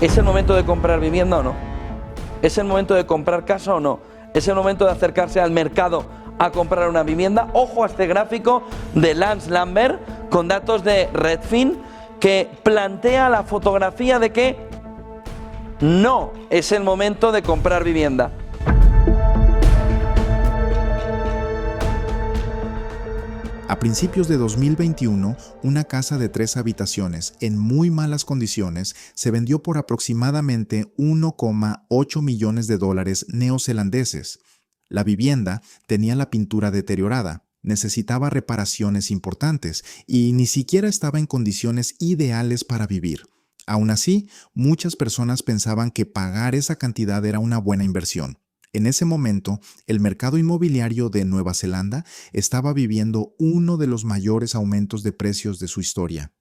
¿Es el momento de comprar vivienda o no? ¿Es el momento de comprar casa o no? ¿Es el momento de acercarse al mercado a comprar una vivienda? Ojo a este gráfico de Lance Lambert con datos de Redfin que plantea la fotografía de que no es el momento de comprar vivienda. A principios de 2021, una casa de 3 habitaciones en muy malas condiciones se vendió por aproximadamente 1,8 millones de dólares neozelandeses. La vivienda tenía la pintura deteriorada, necesitaba reparaciones importantes y ni siquiera estaba en condiciones ideales para vivir. Aún así, muchas personas pensaban que pagar esa cantidad era una buena inversión. En ese momento, el mercado inmobiliario de Nueva Zelanda estaba viviendo uno de los mayores aumentos de precios de su historia.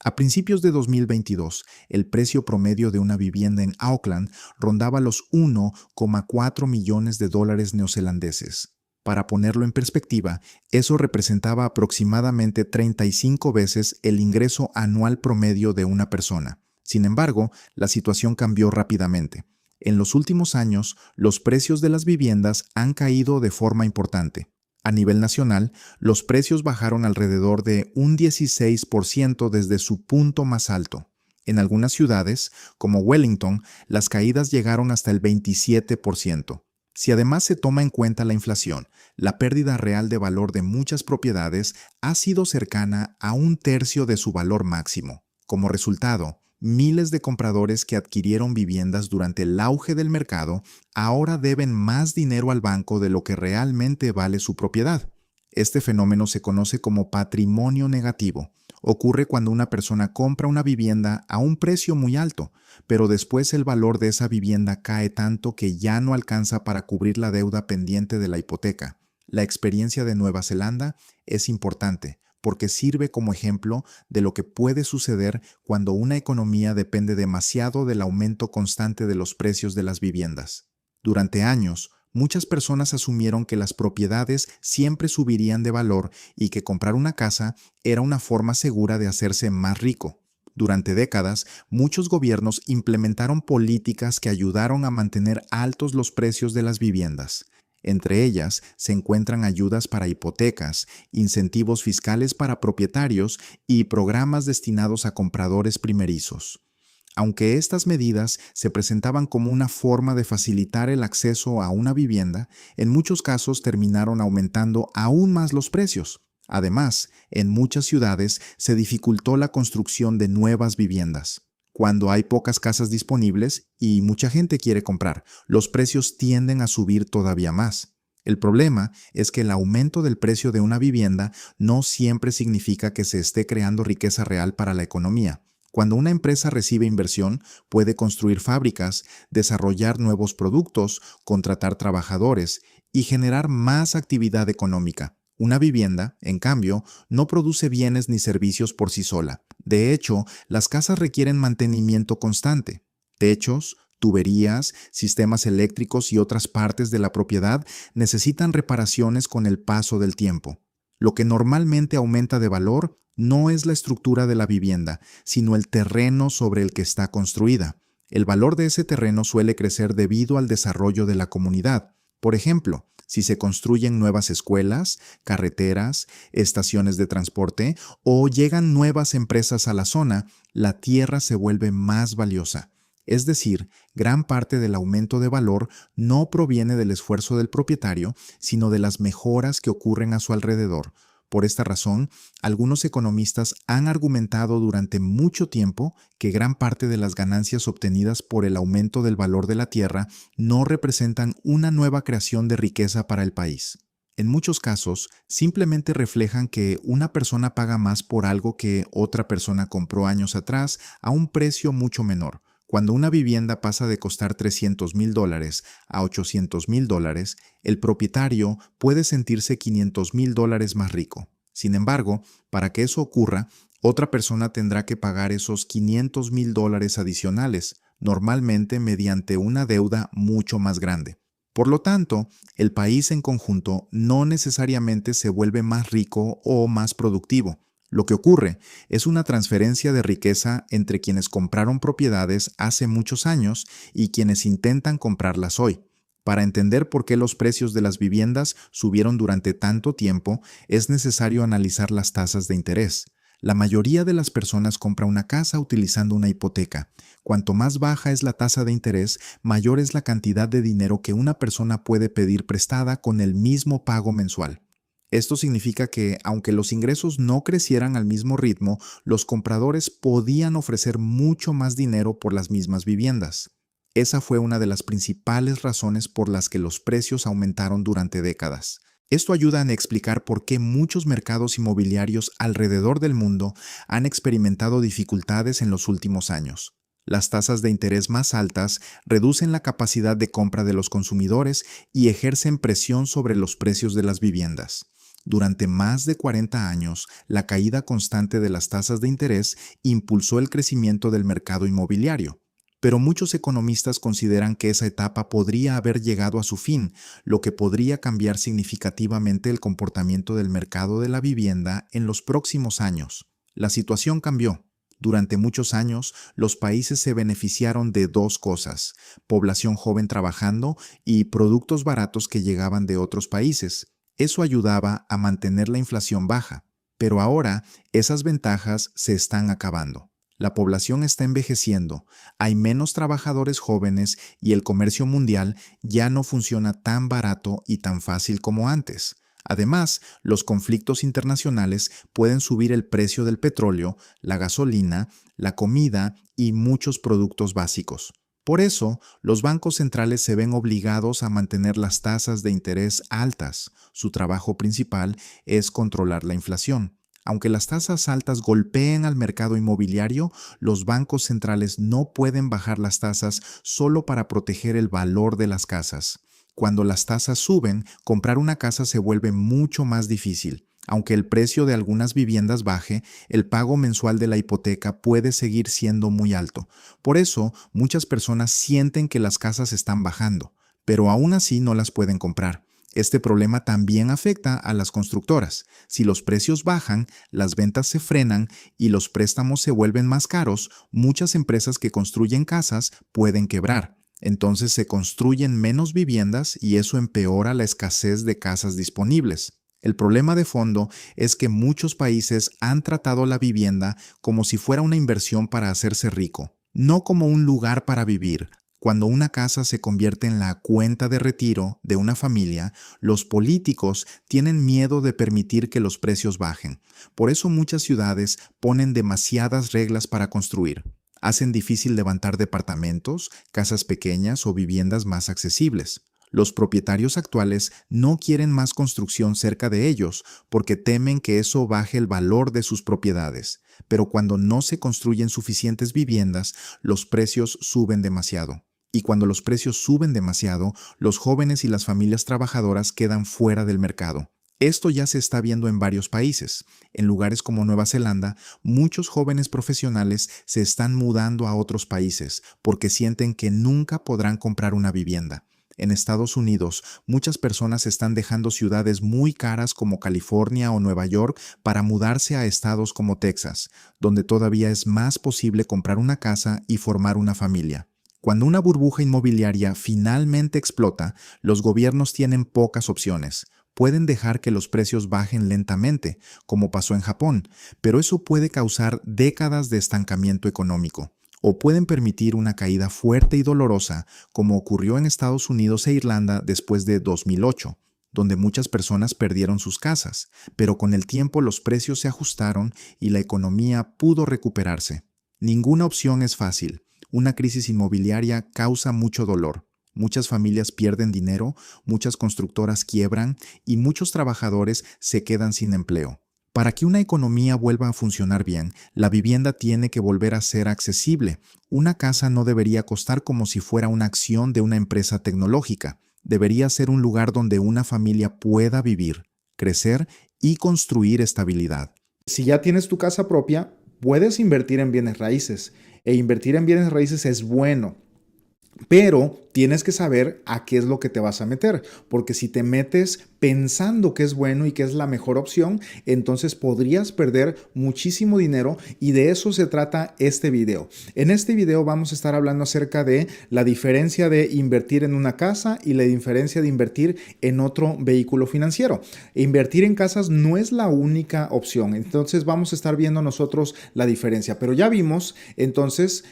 A principios de 2022, el precio promedio de una vivienda en Auckland rondaba los 1,4 millones de dólares neozelandeses. Para ponerlo en perspectiva, eso representaba aproximadamente 35 veces el ingreso anual promedio de una persona. Sin embargo, la situación cambió rápidamente. En los últimos años, los precios de las viviendas han caído de forma importante. A nivel nacional, los precios bajaron alrededor de un 16% desde su punto más alto. En algunas ciudades, como Wellington, las caídas llegaron hasta el 27%. Si además se toma en cuenta la inflación, la pérdida real de valor de muchas propiedades ha sido cercana a un tercio de su valor máximo. Como resultado, miles de compradores que adquirieron viviendas durante el auge del mercado ahora deben más dinero al banco de lo que realmente vale su propiedad. Este fenómeno se conoce como patrimonio negativo. Ocurre cuando una persona compra una vivienda a un precio muy alto, pero después el valor de esa vivienda cae tanto que ya no alcanza para cubrir la deuda pendiente de la hipoteca. La experiencia de Nueva Zelanda es importante, porque sirve como ejemplo de lo que puede suceder cuando una economía depende demasiado del aumento constante de los precios de las viviendas. Durante años, muchas personas asumieron que las propiedades siempre subirían de valor y que comprar una casa era una forma segura de hacerse más rico. Durante décadas, muchos gobiernos implementaron políticas que ayudaron a mantener altos los precios de las viviendas. Entre ellas se encuentran ayudas para hipotecas, incentivos fiscales para propietarios y programas destinados a compradores primerizos. Aunque estas medidas se presentaban como una forma de facilitar el acceso a una vivienda, en muchos casos terminaron aumentando aún más los precios. Además, en muchas ciudades se dificultó la construcción de nuevas viviendas. Cuando hay pocas casas disponibles y mucha gente quiere comprar, los precios tienden a subir todavía más. El problema es que el aumento del precio de una vivienda no siempre significa que se esté creando riqueza real para la economía. Cuando una empresa recibe inversión, puede construir fábricas, desarrollar nuevos productos, contratar trabajadores y generar más actividad económica. Una vivienda, en cambio, no produce bienes ni servicios por sí sola. De hecho, las casas requieren mantenimiento constante. Techos, tuberías, sistemas eléctricos y otras partes de la propiedad necesitan reparaciones con el paso del tiempo. Lo que normalmente aumenta de valor no es la estructura de la vivienda, sino el terreno sobre el que está construida. El valor de ese terreno suele crecer debido al desarrollo de la comunidad. Por ejemplo, si se construyen nuevas escuelas, carreteras, estaciones de transporte o llegan nuevas empresas a la zona, la tierra se vuelve más valiosa. Es decir, gran parte del aumento de valor no proviene del esfuerzo del propietario, sino de las mejoras que ocurren a su alrededor. Por esta razón, algunos economistas han argumentado durante mucho tiempo que gran parte de las ganancias obtenidas por el aumento del valor de la tierra no representan una nueva creación de riqueza para el país. En muchos casos, simplemente reflejan que una persona paga más por algo que otra persona compró años atrás a un precio mucho menor. Cuando una vivienda pasa de costar $300,000 a $800,000, el propietario puede sentirse $500,000 más rico. Sin embargo, para que eso ocurra, otra persona tendrá que pagar esos $500,000 adicionales, normalmente mediante una deuda mucho más grande. Por lo tanto, el país en conjunto no necesariamente se vuelve más rico o más productivo. Lo que ocurre es una transferencia de riqueza entre quienes compraron propiedades hace muchos años y quienes intentan comprarlas hoy. Para entender por qué los precios de las viviendas subieron durante tanto tiempo, es necesario analizar las tasas de interés. La mayoría de las personas compra una casa utilizando una hipoteca. Cuanto más baja es la tasa de interés, mayor es la cantidad de dinero que una persona puede pedir prestada con el mismo pago mensual. Esto significa que, aunque los ingresos no crecieran al mismo ritmo, los compradores podían ofrecer mucho más dinero por las mismas viviendas. Esa fue una de las principales razones por las que los precios aumentaron durante décadas. Esto ayuda a explicar por qué muchos mercados inmobiliarios alrededor del mundo han experimentado dificultades en los últimos años. Las tasas de interés más altas reducen la capacidad de compra de los consumidores y ejercen presión sobre los precios de las viviendas. Durante más de 40 años, la caída constante de las tasas de interés impulsó el crecimiento del mercado inmobiliario. Pero muchos economistas consideran que esa etapa podría haber llegado a su fin, lo que podría cambiar significativamente el comportamiento del mercado de la vivienda en los próximos años. La situación cambió. Durante muchos años, los países se beneficiaron de dos cosas: población joven trabajando y productos baratos que llegaban de otros países. Eso ayudaba a mantener la inflación baja, pero ahora esas ventajas se están acabando. La población está envejeciendo, hay menos trabajadores jóvenes y el comercio mundial ya no funciona tan barato y tan fácil como antes. Además, los conflictos internacionales pueden subir el precio del petróleo, la gasolina, la comida y muchos productos básicos. Por eso, los bancos centrales se ven obligados a mantener las tasas de interés altas. Su trabajo principal es controlar la inflación. Aunque las tasas altas golpeen al mercado inmobiliario, los bancos centrales no pueden bajar las tasas solo para proteger el valor de las casas. Cuando las tasas suben, comprar una casa se vuelve mucho más difícil. Aunque el precio de algunas viviendas baje, el pago mensual de la hipoteca puede seguir siendo muy alto. Por eso, muchas personas sienten que las casas están bajando, pero aún así no las pueden comprar. Este problema también afecta a las constructoras. Si los precios bajan, las ventas se frenan y los préstamos se vuelven más caros, muchas empresas que construyen casas pueden quebrar. Entonces se construyen menos viviendas y eso empeora la escasez de casas disponibles. El problema de fondo es que muchos países han tratado la vivienda como si fuera una inversión para hacerse rico, no como un lugar para vivir. Cuando una casa se convierte en la cuenta de retiro de una familia, los políticos tienen miedo de permitir que los precios bajen. Por eso muchas ciudades ponen demasiadas reglas para construir. Hacen difícil levantar departamentos, casas pequeñas o viviendas más accesibles. Los propietarios actuales no quieren más construcción cerca de ellos porque temen que eso baje el valor de sus propiedades. Pero cuando no se construyen suficientes viviendas, los precios suben demasiado. Y cuando los precios suben demasiado, los jóvenes y las familias trabajadoras quedan fuera del mercado. Esto ya se está viendo en varios países. En lugares como Nueva Zelanda, muchos jóvenes profesionales se están mudando a otros países porque sienten que nunca podrán comprar una vivienda. En Estados Unidos, muchas personas están dejando ciudades muy caras como California o Nueva York para mudarse a estados como Texas, donde todavía es más posible comprar una casa y formar una familia. Cuando una burbuja inmobiliaria finalmente explota, los gobiernos tienen pocas opciones. Pueden dejar que los precios bajen lentamente, como pasó en Japón, pero eso puede causar décadas de estancamiento económico. O pueden permitir una caída fuerte y dolorosa, como ocurrió en Estados Unidos e Irlanda después de 2008, donde muchas personas perdieron sus casas, pero con el tiempo los precios se ajustaron y la economía pudo recuperarse. Ninguna opción es fácil. Una crisis inmobiliaria causa mucho dolor. Muchas familias pierden dinero, muchas constructoras quiebran y muchos trabajadores se quedan sin empleo. Para que una economía vuelva a funcionar bien, la vivienda tiene que volver a ser accesible. Una casa no debería costar como si fuera una acción de una empresa tecnológica. Debería ser un lugar donde una familia pueda vivir, crecer y construir estabilidad. Si ya tienes tu casa propia, puedes invertir en bienes raíces. E invertir en bienes raíces es bueno. Pero tienes que saber a qué es lo que te vas a meter, porque si te metes pensando que es bueno y que es la mejor opción, entonces podrías perder muchísimo dinero y de eso se trata este video. En este video vamos a estar hablando acerca de la diferencia de invertir en una casa y la diferencia de invertir en otro vehículo financiero. Invertir en casas no es la única opción, entonces vamos a estar viendo nosotros la diferencia, pero ya vimos entonces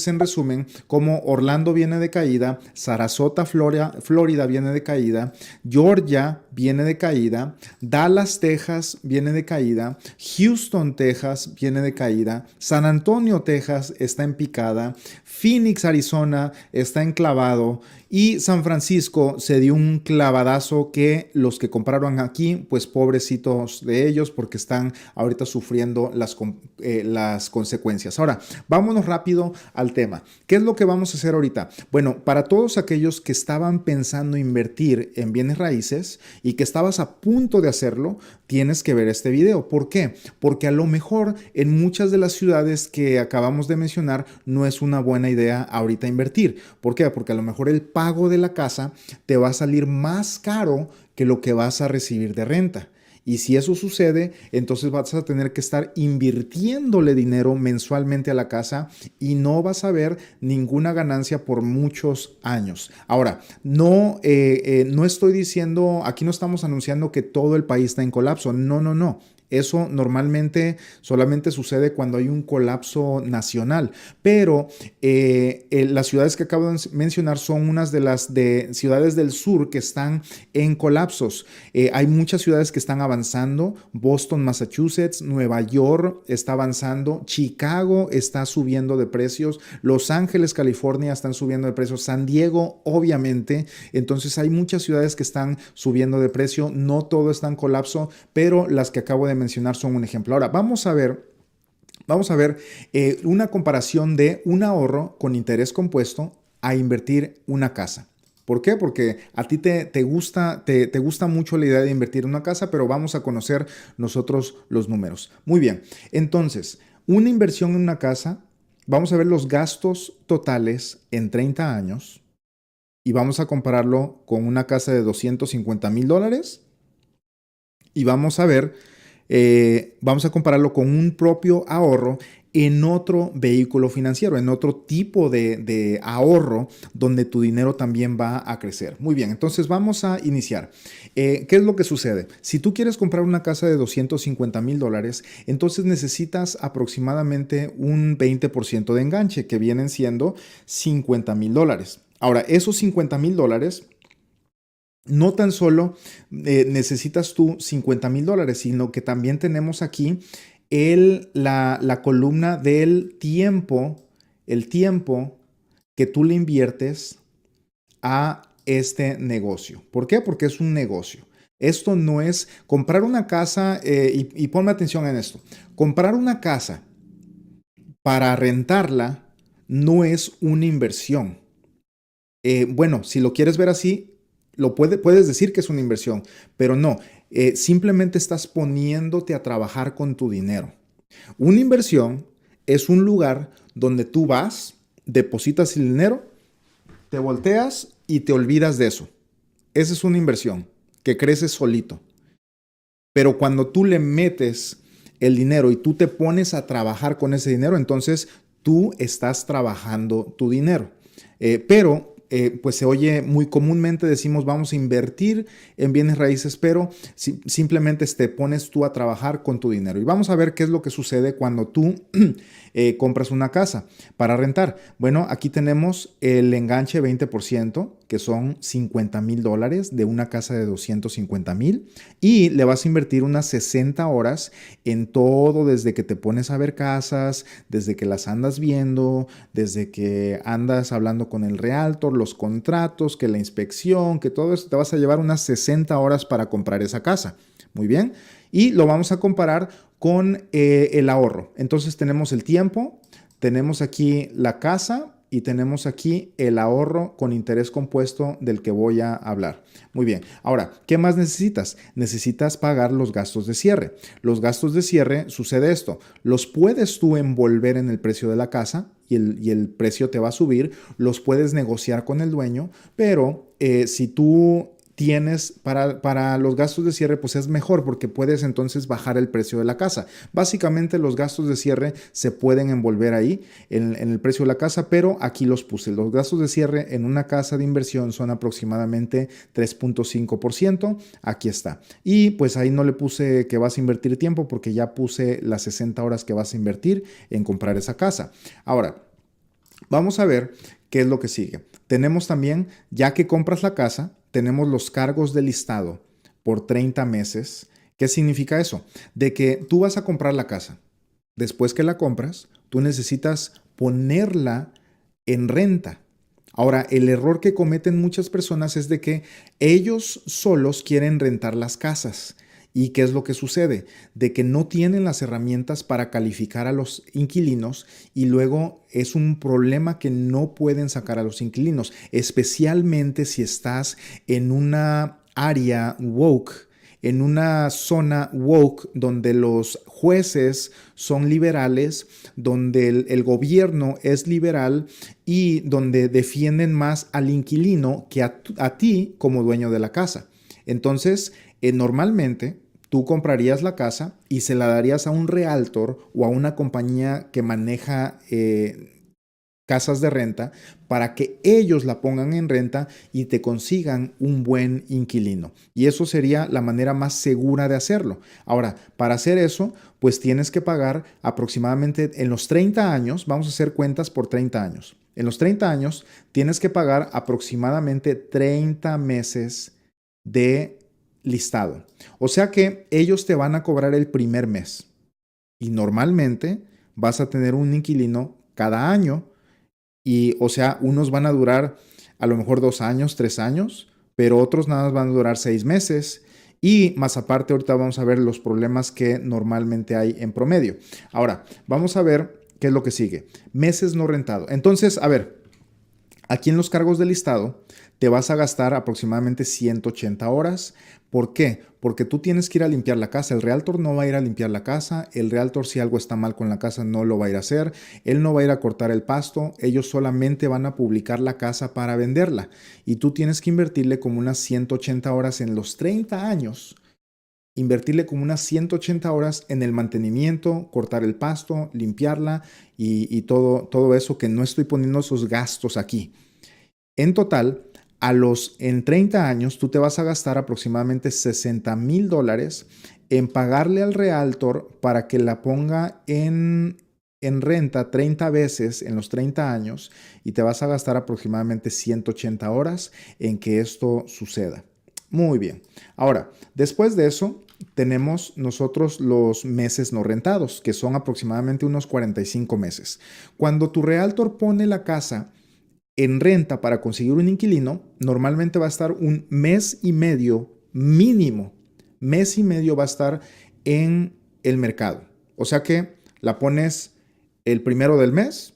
en resumen cómo Orlando viene de caída, Sarasota, Florida viene de caída, Georgia viene de caída, Dallas, Texas viene de caída, Houston, Texas viene de caída, San Antonio, Texas está en picada, Phoenix, Arizona está enclavado y San Francisco se dio un clavadazo que los que compraron aquí, pues pobrecitos de ellos porque están ahorita sufriendo las consecuencias. Ahora, vámonos rápido al tema. ¿Qué es lo que vamos a hacer ahorita? Bueno, para todos aquellos que estaban pensando invertir en bienes raíces y que estabas a punto de hacerlo, tienes que ver este video. ¿Por qué? Porque a lo mejor en muchas de las ciudades que acabamos de mencionar no es una buena idea ahorita invertir. ¿Por qué? Porque a lo mejor el pago de la casa te va a salir más caro que lo que vas a recibir de renta. Y si eso sucede, entonces vas a tener que estar invirtiéndole dinero mensualmente a la casa y no vas a ver ninguna ganancia por muchos años. Ahora, no estoy diciendo, aquí no estamos anunciando que todo el país está en colapso. No, no, no. Eso normalmente solamente sucede cuando hay un colapso nacional, pero las ciudades que acabo de mencionar son unas de las ciudades del sur que están en colapsos. Hay muchas ciudades que están avanzando. Boston, Massachusetts, Nueva York está avanzando, Chicago está subiendo de precios, Los Ángeles, California están subiendo de precios, San Diego, obviamente. Entonces hay muchas ciudades que están subiendo de precio. No todo está en colapso, pero las que acabo de mencionar son un ejemplo. Ahora, vamos a ver una comparación de un ahorro con interés compuesto a invertir una casa. ¿Por qué? Porque a ti te gusta mucho la idea de invertir en una casa, pero vamos a conocer nosotros los números. Muy bien, entonces, una inversión en una casa, vamos a ver los gastos totales en 30 años y vamos a compararlo con una casa de $250,000 y vamos a compararlo con un propio ahorro en otro vehículo financiero, en otro tipo de ahorro donde tu dinero también va a crecer. Muy bien, entonces vamos a iniciar. ¿Qué es lo que sucede? Si tú quieres comprar una casa de $250,000, entonces necesitas aproximadamente un 20% de enganche, que vienen siendo $50,000. Ahora, esos $50,000 no tan solo necesitas tú $50,000, sino que también tenemos aquí la columna del tiempo, el tiempo que tú le inviertes a este negocio. ¿Por qué? Porque es un negocio. Esto no es comprar una casa, y ponme atención en esto. Comprar una casa para rentarla no es una inversión. Bueno, si lo quieres ver así, puedes decir que es una inversión, pero no, simplemente estás poniéndote a trabajar con tu dinero. Una inversión es un lugar donde tú vas, depositas el dinero, te volteas y te olvidas de eso. Esa es una inversión que crece solito. Pero cuando tú le metes el dinero y tú te pones a trabajar con ese dinero, entonces tú estás trabajando tu dinero. Pues se oye muy comúnmente, decimos vamos a invertir en bienes raíces, pero simplemente te pones tú a trabajar con tu dinero. Y vamos a ver qué es lo que sucede cuando tú compras una casa para rentar. Bueno, aquí tenemos el enganche 20%, que son $50,000 de una casa de $250,000, y le vas a invertir unas 60 horas en todo, desde que te pones a ver casas, desde que las andas viendo, desde que andas hablando con el realtor, los contratos, que la inspección, que todo eso. Te vas a llevar unas 60 horas para comprar esa casa. Muy bien. Y lo vamos a comparar con el ahorro. Entonces tenemos el tiempo, tenemos aquí la casa y tenemos aquí el ahorro con interés compuesto del que voy a hablar. Muy bien. Ahora, ¿qué más necesitas? Necesitas pagar los gastos de cierre. Los gastos de cierre, sucede esto, los puedes tú envolver en el precio de la casa y el precio te va a subir, los puedes negociar con el dueño, pero si tú tienes para los gastos de cierre, pues es mejor porque puedes entonces bajar el precio de la casa. Básicamente los gastos de cierre se pueden envolver ahí en el precio de la casa, pero aquí los puse. Los gastos de cierre en una casa de inversión son aproximadamente 3.5%. Aquí está. Y pues ahí no le puse que vas a invertir tiempo porque ya puse las 60 horas que vas a invertir en comprar esa casa. Ahora, vamos a ver qué es lo que sigue. Tenemos también, ya que compras la casa, tenemos los cargos de listado por 30 meses. ¿Qué significa eso? De que tú vas a comprar la casa. Después que la compras, tú necesitas ponerla en renta. Ahora, el error que cometen muchas personas es de que ellos solos quieren rentar las casas. ¿Y qué es lo que sucede? De que no tienen las herramientas para calificar a los inquilinos y luego es un problema que no pueden sacar a los inquilinos, especialmente si estás en una área woke, en una zona woke donde los jueces son liberales, donde el gobierno es liberal y donde defienden más al inquilino que a ti como dueño de la casa. Entonces, normalmente tú comprarías la casa y se la darías a un realtor o a una compañía que maneja casas de renta para que ellos la pongan en renta y te consigan un buen inquilino. Y eso sería la manera más segura de hacerlo. Ahora, para hacer eso, pues tienes que pagar aproximadamente en los 30 años, vamos a hacer cuentas por 30 años. En los 30 años tienes que pagar aproximadamente 30 meses de listado. O sea que ellos te van a cobrar el primer mes y normalmente vas a tener un inquilino cada año y, o sea, unos van a durar a lo mejor 2 años, 3 años, pero otros nada más van a durar 6 meses y más aparte ahorita vamos a ver los problemas que normalmente hay en promedio. Ahora, vamos a ver qué es lo que sigue. Meses no rentado. Entonces, a ver, aquí en los cargos de listado te vas a gastar aproximadamente 180 horas. ¿Por qué? Porque tú tienes que ir a limpiar la casa. El realtor no va a ir a limpiar la casa. El realtor, si algo está mal con la casa, no lo va a ir a hacer. Él no va a ir a cortar el pasto. Ellos solamente van a publicar la casa para venderla. Y tú tienes que invertirle como unas 180 horas en los 30 años. Invertirle como unas 180 horas en el mantenimiento, cortar el pasto, limpiarla y todo eso que no estoy poniendo esos gastos aquí. En total, en 30 años, tú te vas a gastar aproximadamente $60,000 en pagarle al realtor para que la ponga en renta 30 veces en los 30 años y te vas a gastar aproximadamente 180 horas en que esto suceda. Muy bien. Ahora, después de eso, tenemos nosotros los meses no rentados, que son aproximadamente unos 45 meses. Cuando tu realtor pone la casa en renta para conseguir un inquilino, normalmente va a estar un mes y medio mínimo. Mes y medio va a estar en el mercado. O sea que la pones el primero del mes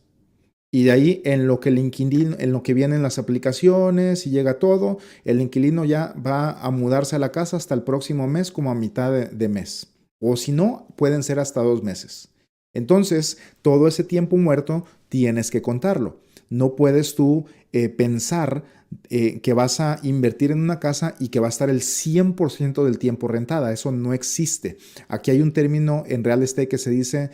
y de ahí en lo que el inquilino, en lo que vienen las aplicaciones y llega todo, el inquilino ya va a mudarse a la casa hasta el próximo mes como a mitad de mes. O si no, pueden ser hasta 2 meses. Entonces, todo ese tiempo muerto tienes que contarlo. No puedes tú pensar que vas a invertir en una casa y que va a estar el 100% del tiempo rentada. Eso no existe. Aquí hay un término en real estate que se dice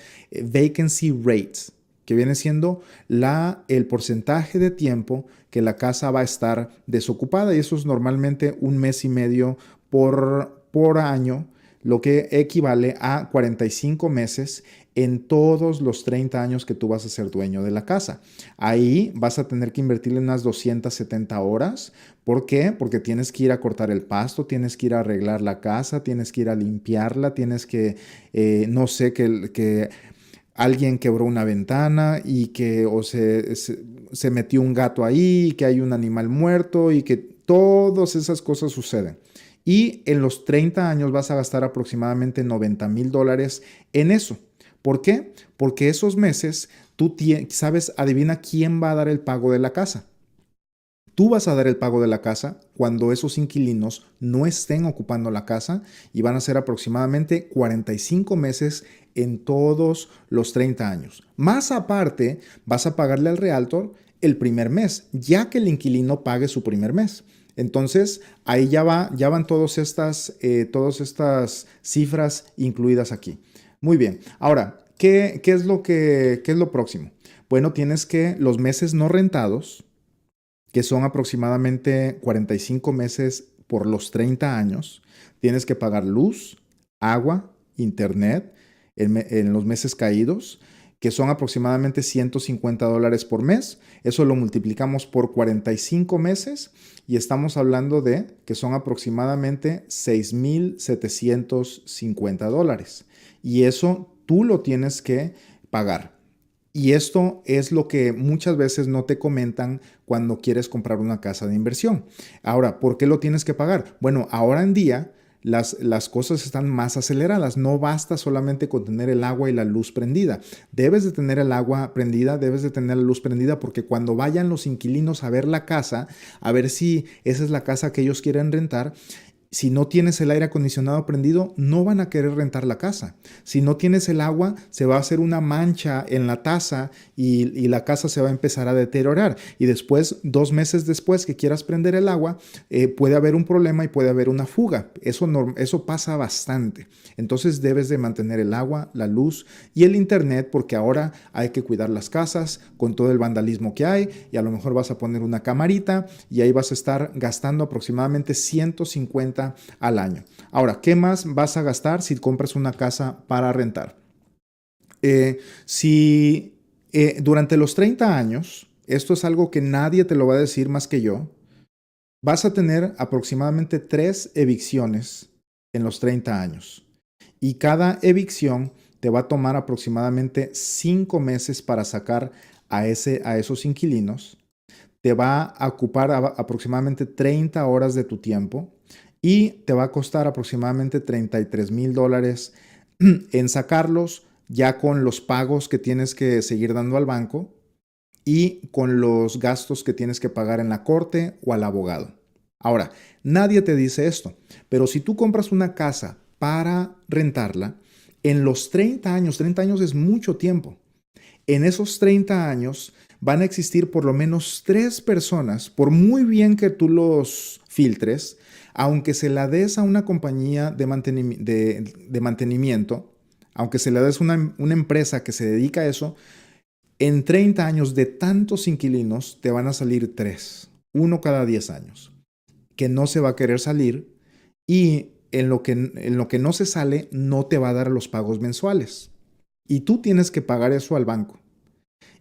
vacancy rate, que viene siendo el porcentaje de tiempo que la casa va a estar desocupada y eso es normalmente un mes y medio por año, lo que equivale a 45 meses en todos los 30 años que tú vas a ser dueño de la casa. Ahí vas a tener que invertirle unas 270 horas. ¿Por qué? Porque tienes que ir a cortar el pasto, tienes que ir a arreglar la casa, tienes que ir a limpiarla, tienes que, no sé, que alguien quebró una ventana y que se metió un gato ahí, y que hay un animal muerto y que todas esas cosas suceden. Y en los 30 años vas a gastar aproximadamente $90,000 en eso. ¿Por qué? Porque esos meses tú sabes, adivina quién va a dar el pago de la casa. Tú vas a dar el pago de la casa cuando esos inquilinos no estén ocupando la casa y van a ser aproximadamente 45 meses en todos los 30 años. Más aparte, vas a pagarle al realtor el primer mes, ya que el inquilino pague su primer mes. Entonces, ahí ya van todas estas cifras incluidas aquí. Muy bien. Ahora, ¿qué es lo próximo? Bueno, tienes que los meses no rentados, que son aproximadamente 45 meses por los 30 años, tienes que pagar luz, agua, internet en los meses caídos, que son aproximadamente $150 por mes. Eso lo multiplicamos por 45 meses y estamos hablando de que son aproximadamente $6,750. Y eso tú lo tienes que pagar. Y esto es lo que muchas veces no te comentan cuando quieres comprar una casa de inversión. Ahora, ¿por qué lo tienes que pagar? Bueno, ahora en día las cosas están más aceleradas. No basta solamente con tener el agua y la luz prendida. Debes de tener el agua prendida, debes de tener la luz prendida, porque cuando vayan los inquilinos a ver la casa, a ver si esa es la casa que ellos quieren rentar, si no tienes el aire acondicionado prendido, no van a querer rentar la casa. Si no tienes el agua, se va a hacer una mancha en la taza y la casa se va a empezar a deteriorar. Y después, 2 meses después que quieras prender el agua, puede haber un problema y puede haber una fuga. Eso pasa bastante. Entonces debes de mantener el agua, la luz y el internet, porque ahora hay que cuidar las casas con todo el vandalismo que hay, y a lo mejor vas a poner una camarita y ahí vas a estar gastando aproximadamente $150 al año. Ahora, ¿qué más vas a gastar si compras una casa para rentar? Si durante los 30 años, esto es algo que nadie te lo va a decir más que yo, vas a tener aproximadamente 3 evicciones en los 30 años. Y cada evicción te va a tomar aproximadamente 5 meses para sacar a esos inquilinos. Te va a ocupar aproximadamente 30 horas de tu tiempo. Y te va a costar aproximadamente $33,000 en sacarlos, ya con los pagos que tienes que seguir dando al banco y con los gastos que tienes que pagar en la corte o al abogado. Ahora, nadie te dice esto, pero si tú compras una casa para rentarla, en los 30 años es mucho tiempo. En esos 30 años van a existir por lo menos 3 personas, por muy bien que tú los filtres, aunque se la des a una compañía de mantenimiento, aunque se la des a una empresa que se dedica a eso, en 30 años de tantos inquilinos te van a salir 3, uno cada 10 años, que no se va a querer salir, y en lo que no se sale no te va a dar los pagos mensuales. Y tú tienes que pagar eso al banco.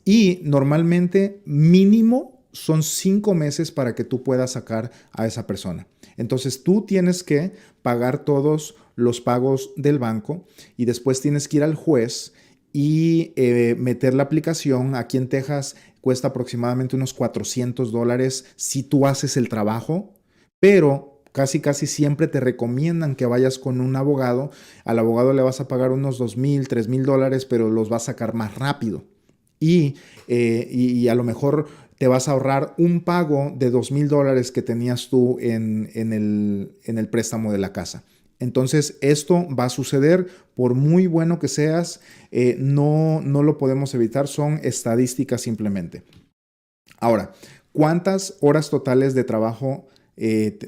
Y normalmente mínimo son 5 meses para que tú puedas sacar a esa persona. Entonces tú tienes que pagar todos los pagos del banco y después tienes que ir al juez y meter la aplicación. Aquí en Texas cuesta aproximadamente unos $400 si tú haces el trabajo, pero casi siempre te recomiendan que vayas con un abogado. Al abogado le vas a pagar unos $2,000, $3,000, pero los vas a sacar más rápido. Y a lo mejor te vas a ahorrar un pago de $2,000 que tenías tú en el préstamo de la casa. Entonces, esto va a suceder por muy bueno que seas. No lo podemos evitar, son estadísticas simplemente. Ahora, ¿cuántas horas totales de trabajo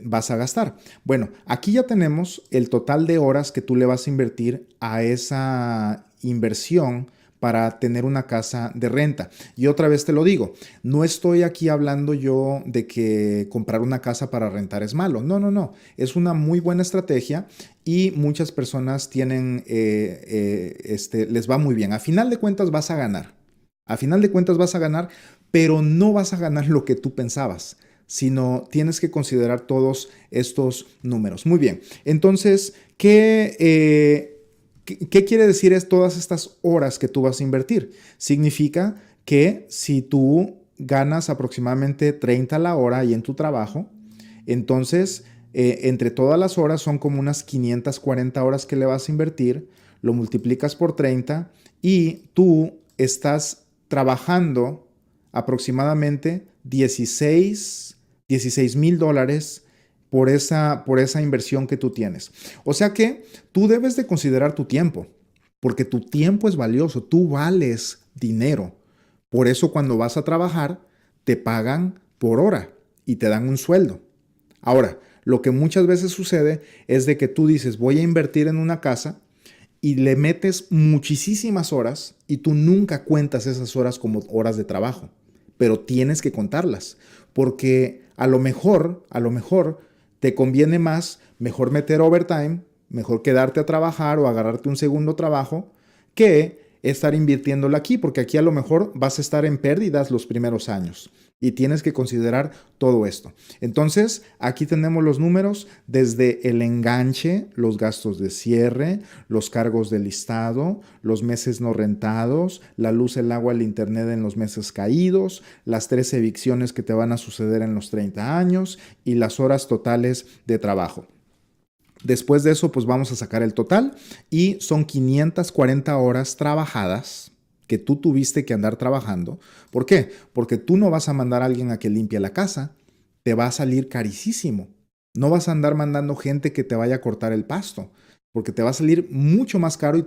vas a gastar? Bueno, aquí ya tenemos el total de horas que tú le vas a invertir a esa inversión para tener una casa de renta. Y otra vez te lo digo, no estoy aquí hablando yo de que comprar una casa para rentar es malo. No. Es una muy buena estrategia y muchas personas tienen, les va muy bien. A final de cuentas vas a ganar. Pero no vas a ganar lo que tú pensabas, sino tienes que considerar todos estos números. Muy bien. Entonces, ¿qué quiere decir es todas estas horas que tú vas a invertir? Significa que si tú ganas aproximadamente 30 la hora y en tu trabajo, entonces entre todas las horas son como unas 540 horas que le vas a invertir, lo multiplicas por 30 y tú estás trabajando aproximadamente $16,000 por esa inversión que tú tienes. O sea que tú debes de considerar tu tiempo, porque tu tiempo es valioso, tú vales dinero. Por eso cuando vas a trabajar, te pagan por hora y te dan un sueldo. Ahora, lo que muchas veces sucede es de que tú dices, voy a invertir en una casa y le metes muchísimas horas y tú nunca cuentas esas horas como horas de trabajo, pero tienes que contarlas, porque a lo mejor te conviene más, mejor meter overtime, mejor quedarte a trabajar o agarrarte un segundo trabajo que estar invirtiéndolo aquí, porque aquí a lo mejor vas a estar en pérdidas los primeros años y tienes que considerar todo esto. Entonces, aquí tenemos los números desde el enganche, los gastos de cierre, los cargos de listado, los meses no rentados, la luz, el agua, el internet en los meses caídos, las 3 evicciones que te van a suceder en los 30 años y las horas totales de trabajo. Después de eso, pues vamos a sacar el total y son 540 horas trabajadas que tú tuviste que andar trabajando. ¿Por qué? Porque tú no vas a mandar a alguien a que limpie la casa, te va a salir carísimo. No vas a andar mandando gente que te vaya a cortar el pasto, porque te va a salir mucho más caro y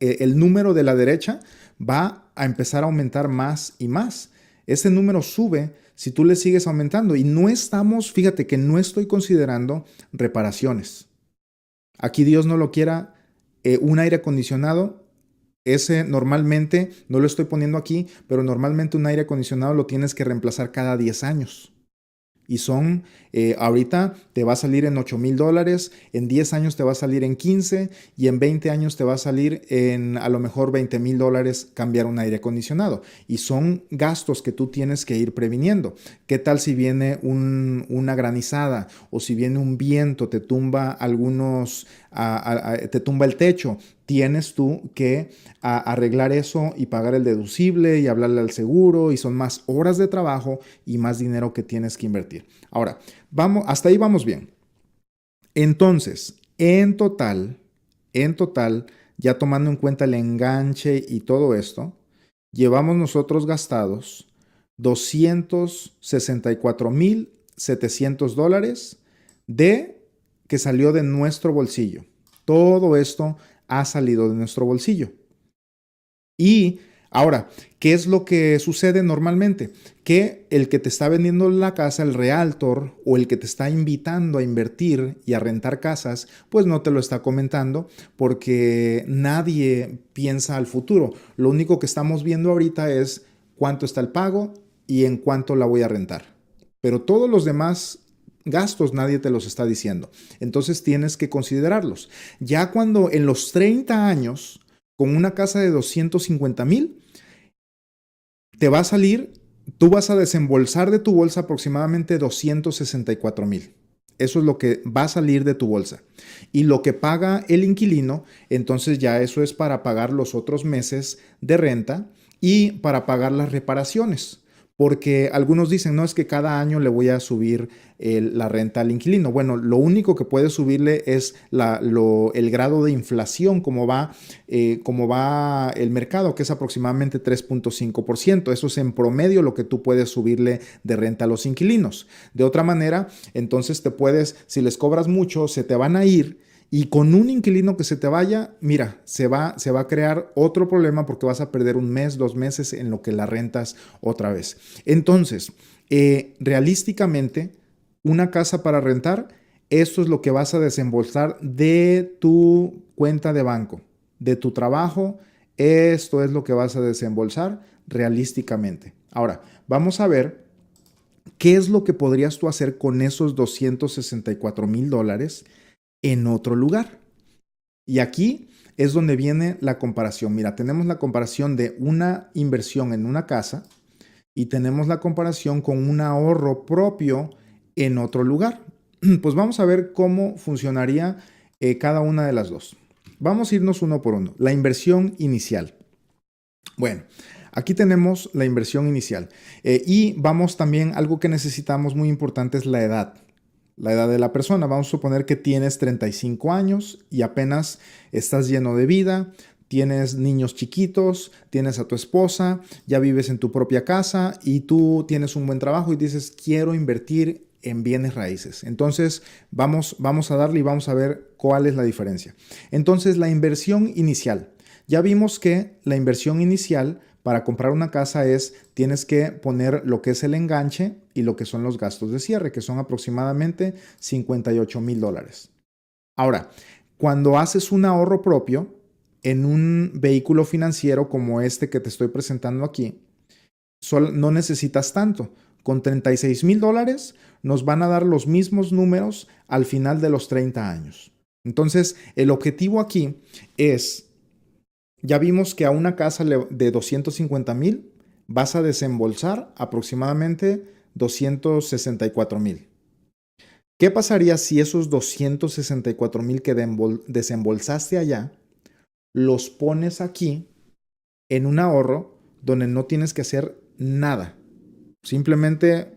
el número de la derecha va a empezar a aumentar más y más. Ese número sube si tú le sigues aumentando y fíjate que no estoy considerando reparaciones. Aquí Dios no lo quiera, un aire acondicionado, ese normalmente, no lo estoy poniendo aquí, pero normalmente un aire acondicionado lo tienes que reemplazar cada 10 años. Y ahorita te va a salir en $8,000, en 10 años te va a salir en 15 y en 20 años te va a salir en a lo mejor $20,000 cambiar un aire acondicionado. Y son gastos que tú tienes que ir previniendo. ¿Qué tal si viene una granizada o si viene un viento, te tumba te tumba el techo? Tienes tú que arreglar eso y pagar el deducible y hablarle al seguro y son más horas de trabajo y más dinero que tienes que invertir. Ahora, hasta ahí vamos bien. Entonces, en total, ya tomando en cuenta el enganche y todo esto, llevamos nosotros gastados $264,700 que salió de nuestro bolsillo. Todo esto ha salido de nuestro bolsillo. Y ahora, ¿qué es lo que sucede normalmente? Que el que te está vendiendo la casa, el realtor o el que te está invitando a invertir y a rentar casas, pues no te lo está comentando porque nadie piensa al futuro. Lo único que estamos viendo ahorita es cuánto está el pago y en cuánto la voy a rentar. Pero todos los demás gastos nadie te los está diciendo. Entonces tienes que considerarlos. Ya cuando en los 30 años, con una casa de 250,000, te va a salir, tú vas a desembolsar de tu bolsa aproximadamente 264,000. Eso es lo que va a salir de tu bolsa. Y lo que paga el inquilino, entonces ya eso es para pagar los otros meses de renta y para pagar las reparaciones. Porque algunos dicen, no, es que cada año le voy a subir la renta al inquilino. Bueno, lo único que puede subirle es el grado de inflación, como va el mercado, que es aproximadamente 3.5%. Eso es en promedio lo que tú puedes subirle de renta a los inquilinos. De otra manera, entonces si les cobras mucho, se te van a ir. Y con un inquilino que se te vaya, mira, se va a crear otro problema porque vas a perder 1 mes, 2 meses en lo que la rentas otra vez. Entonces, realísticamente, una casa para rentar, esto es lo que vas a desembolsar de tu cuenta de banco, de tu trabajo. Esto es lo que vas a desembolsar realísticamente. Ahora, vamos a ver qué es lo que podrías tú hacer con esos $264,000 en otro lugar. Y aquí es donde viene la comparación. Mira, tenemos la comparación de una inversión en una casa y tenemos la comparación con un ahorro propio en otro lugar. Pues vamos a ver cómo funcionaría cada una de las dos. Vamos a irnos uno por uno. La inversión inicial. Bueno, aquí tenemos la inversión inicial. Y vamos también, algo que necesitamos muy importante es la edad. La edad de la persona. Vamos a suponer que tienes 35 años y apenas estás lleno de vida, tienes niños chiquitos, tienes a tu esposa, ya vives en tu propia casa y tú tienes un buen trabajo y dices, quiero invertir en bienes raíces. Entonces, vamos a darle y vamos a ver cuál es la diferencia. Entonces, la inversión inicial. Ya vimos que la inversión inicial para comprar una casa tienes que poner lo que es el enganche y lo que son los gastos de cierre, que son aproximadamente $58,000. Ahora, cuando haces un ahorro propio en un vehículo financiero como este que te estoy presentando aquí, no necesitas tanto. Con $36,000 nos van a dar los mismos números al final de los 30 años. Entonces, el objetivo aquí es, ya vimos que a una casa de 250,000 vas a desembolsar aproximadamente 264,000. ¿Qué pasaría si esos 264,000 que desembolsaste allá los pones aquí en un ahorro donde no tienes que hacer nada? Simplemente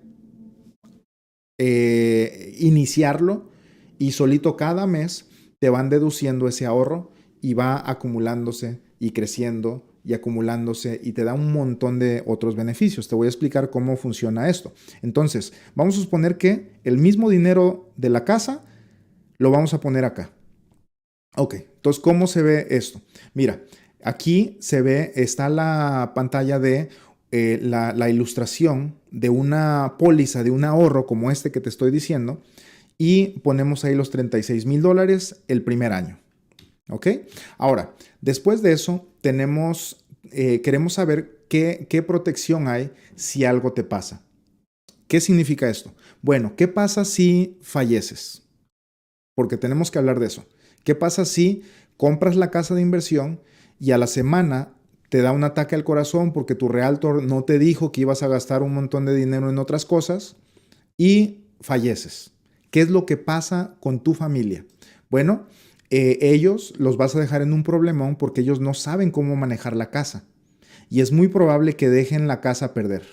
iniciarlo y solito cada mes te van deduciendo ese ahorro y va acumulándose y creciendo y acumulándose y te da un montón de otros beneficios. Te voy a explicar cómo funciona esto. Entonces, vamos a suponer que el mismo dinero de la casa lo vamos a poner acá. Ok, entonces, ¿cómo se ve esto? Mira, aquí está la pantalla de la ilustración de una póliza, de un ahorro como este que te estoy diciendo, y ponemos ahí los $36,000 el primer año. ¿Ok? Ahora, después de eso, queremos saber qué protección hay si algo te pasa. ¿Qué significa esto? Bueno, ¿qué pasa si falleces? Porque tenemos que hablar de eso. ¿Qué pasa si compras la casa de inversión y a la semana te da un ataque al corazón porque tu realtor no te dijo que ibas a gastar un montón de dinero en otras cosas y falleces? ¿Qué es lo que pasa con tu familia? Bueno, ellos los vas a dejar en un problemón porque ellos no saben cómo manejar la casa. Y es muy probable que dejen la casa perder.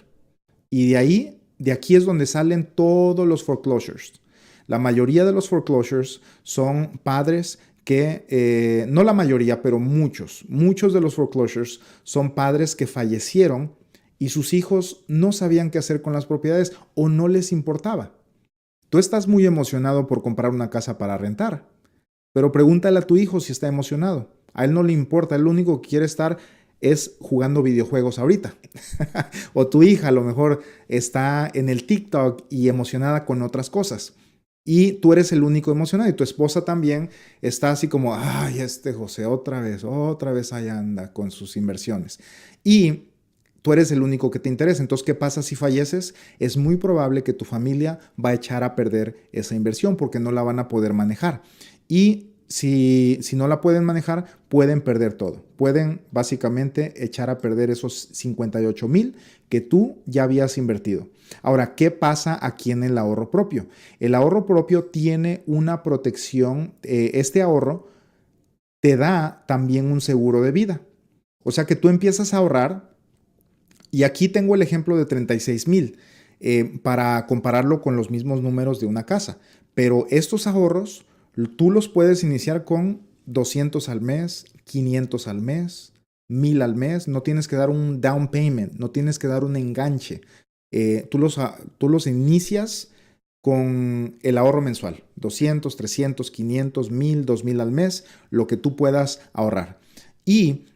Y de aquí es donde salen todos los foreclosures. La mayoría de los foreclosures son padres que, no la mayoría, pero muchos de los foreclosures son padres que fallecieron y sus hijos no sabían qué hacer con las propiedades o no les importaba. Tú estás muy emocionado por comprar una casa para rentar, pero pregúntale a tu hijo si está emocionado. A él no le importa, él lo único que quiere estar es jugando videojuegos ahorita. O tu hija a lo mejor está en el TikTok y emocionada con otras cosas. Y tú eres el único emocionado y tu esposa también está así como, ay, José otra vez ahí anda con sus inversiones. Y tú eres el único que te interesa. Entonces, ¿qué pasa si falleces? Es muy probable que tu familia va a echar a perder esa inversión porque no la van a poder manejar. Y si no la pueden manejar, pueden perder todo. Pueden básicamente echar a perder esos 58,000 que tú ya habías invertido. Ahora, ¿qué pasa aquí en el ahorro propio? El ahorro propio tiene una protección. Este ahorro te da también un seguro de vida. O sea que tú empiezas a ahorrar. Y aquí tengo el ejemplo de 36,000 para compararlo con los mismos números de una casa. Pero estos ahorros tú los puedes iniciar con 200 al mes, 500 al mes, 1,000 al mes. No tienes que dar un down payment, no tienes que dar un enganche. Tú los inicias con el ahorro mensual. 200, 300, 500, 1,000, 2,000 al mes, lo que tú puedas ahorrar. Y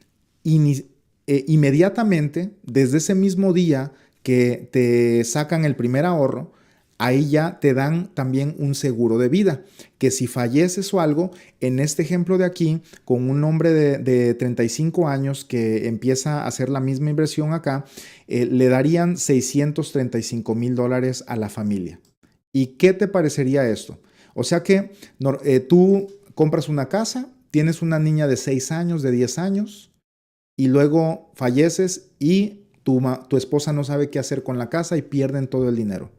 inmediatamente, desde ese mismo día que te sacan el primer ahorro, ahí ya te dan también un seguro de vida, que si falleces o algo, en este ejemplo de aquí, con un hombre de 35 años que empieza a hacer la misma inversión acá, le darían $635,000 a la familia. ¿Y qué te parecería esto? O sea que tú compras una casa, tienes una niña de 6 años, de 10 años, y luego falleces y tu esposa no sabe qué hacer con la casa y pierden todo el dinero.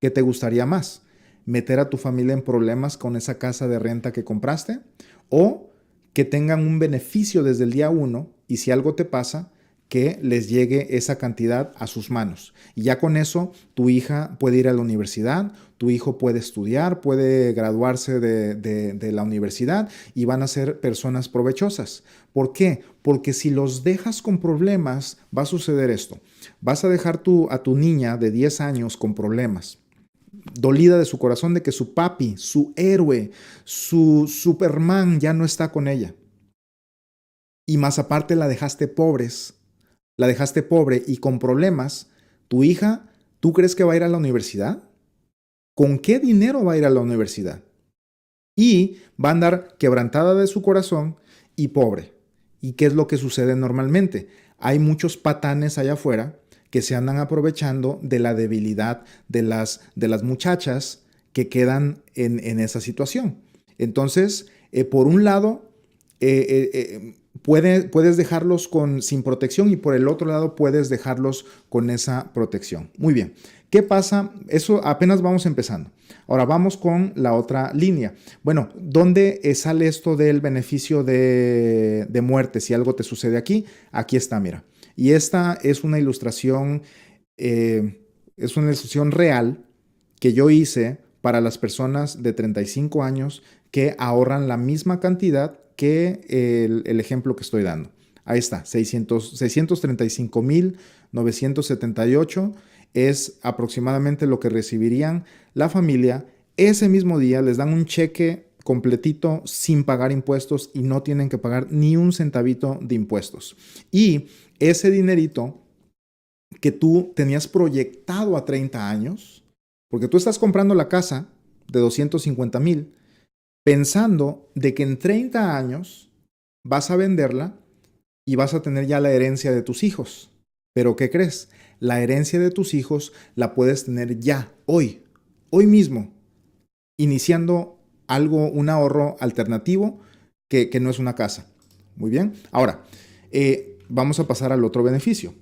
¿Qué te gustaría más? ¿Meter a tu familia en problemas con esa casa de renta que compraste? ¿O que tengan un beneficio desde el día 1 y si algo te pasa, que les llegue esa cantidad a sus manos? Y ya con eso tu hija puede ir a la universidad, tu hijo puede estudiar, puede graduarse de la universidad y van a ser personas provechosas. ¿Por qué? Porque si los dejas con problemas, va a suceder esto. Vas a dejar a tu niña de 10 años con problemas, dolida de su corazón de que su papi, su héroe, su Superman ya no está con ella. Y más aparte la dejaste pobres, la dejaste pobre y con problemas, tu hija, ¿tú crees que va a ir a la universidad? ¿Con qué dinero va a ir a la universidad? Y va a andar quebrantada de su corazón y pobre. ¿Y qué es lo que sucede normalmente? Hay muchos patanes allá afuera que se andan aprovechando de la debilidad de las muchachas que quedan en esa situación. Entonces, por un lado, puedes dejarlos sin protección y por el otro lado puedes dejarlos con esa protección. Muy bien. ¿Qué pasa? Eso apenas vamos empezando. Ahora vamos con la otra línea. Bueno, ¿dónde sale esto del beneficio de muerte? Si algo te sucede aquí, aquí está, mira. Y esta es una ilustración real que yo hice para las personas de 35 años que ahorran la misma cantidad que el ejemplo que estoy dando. Ahí está, 635,978 es aproximadamente lo que recibirían la familia. Ese mismo día les dan un cheque completito sin pagar impuestos y no tienen que pagar ni un centavito de impuestos. Y ese dinerito que tú tenías proyectado a 30 años, porque tú estás comprando la casa de 250,000 pensando de que en 30 años vas a venderla y vas a tener ya la herencia de tus hijos. Pero ¿qué crees? La herencia de tus hijos la puedes tener ya, hoy mismo, iniciando un ahorro alternativo que no es una casa. Muy bien. Ahora, vamos a pasar al otro beneficio.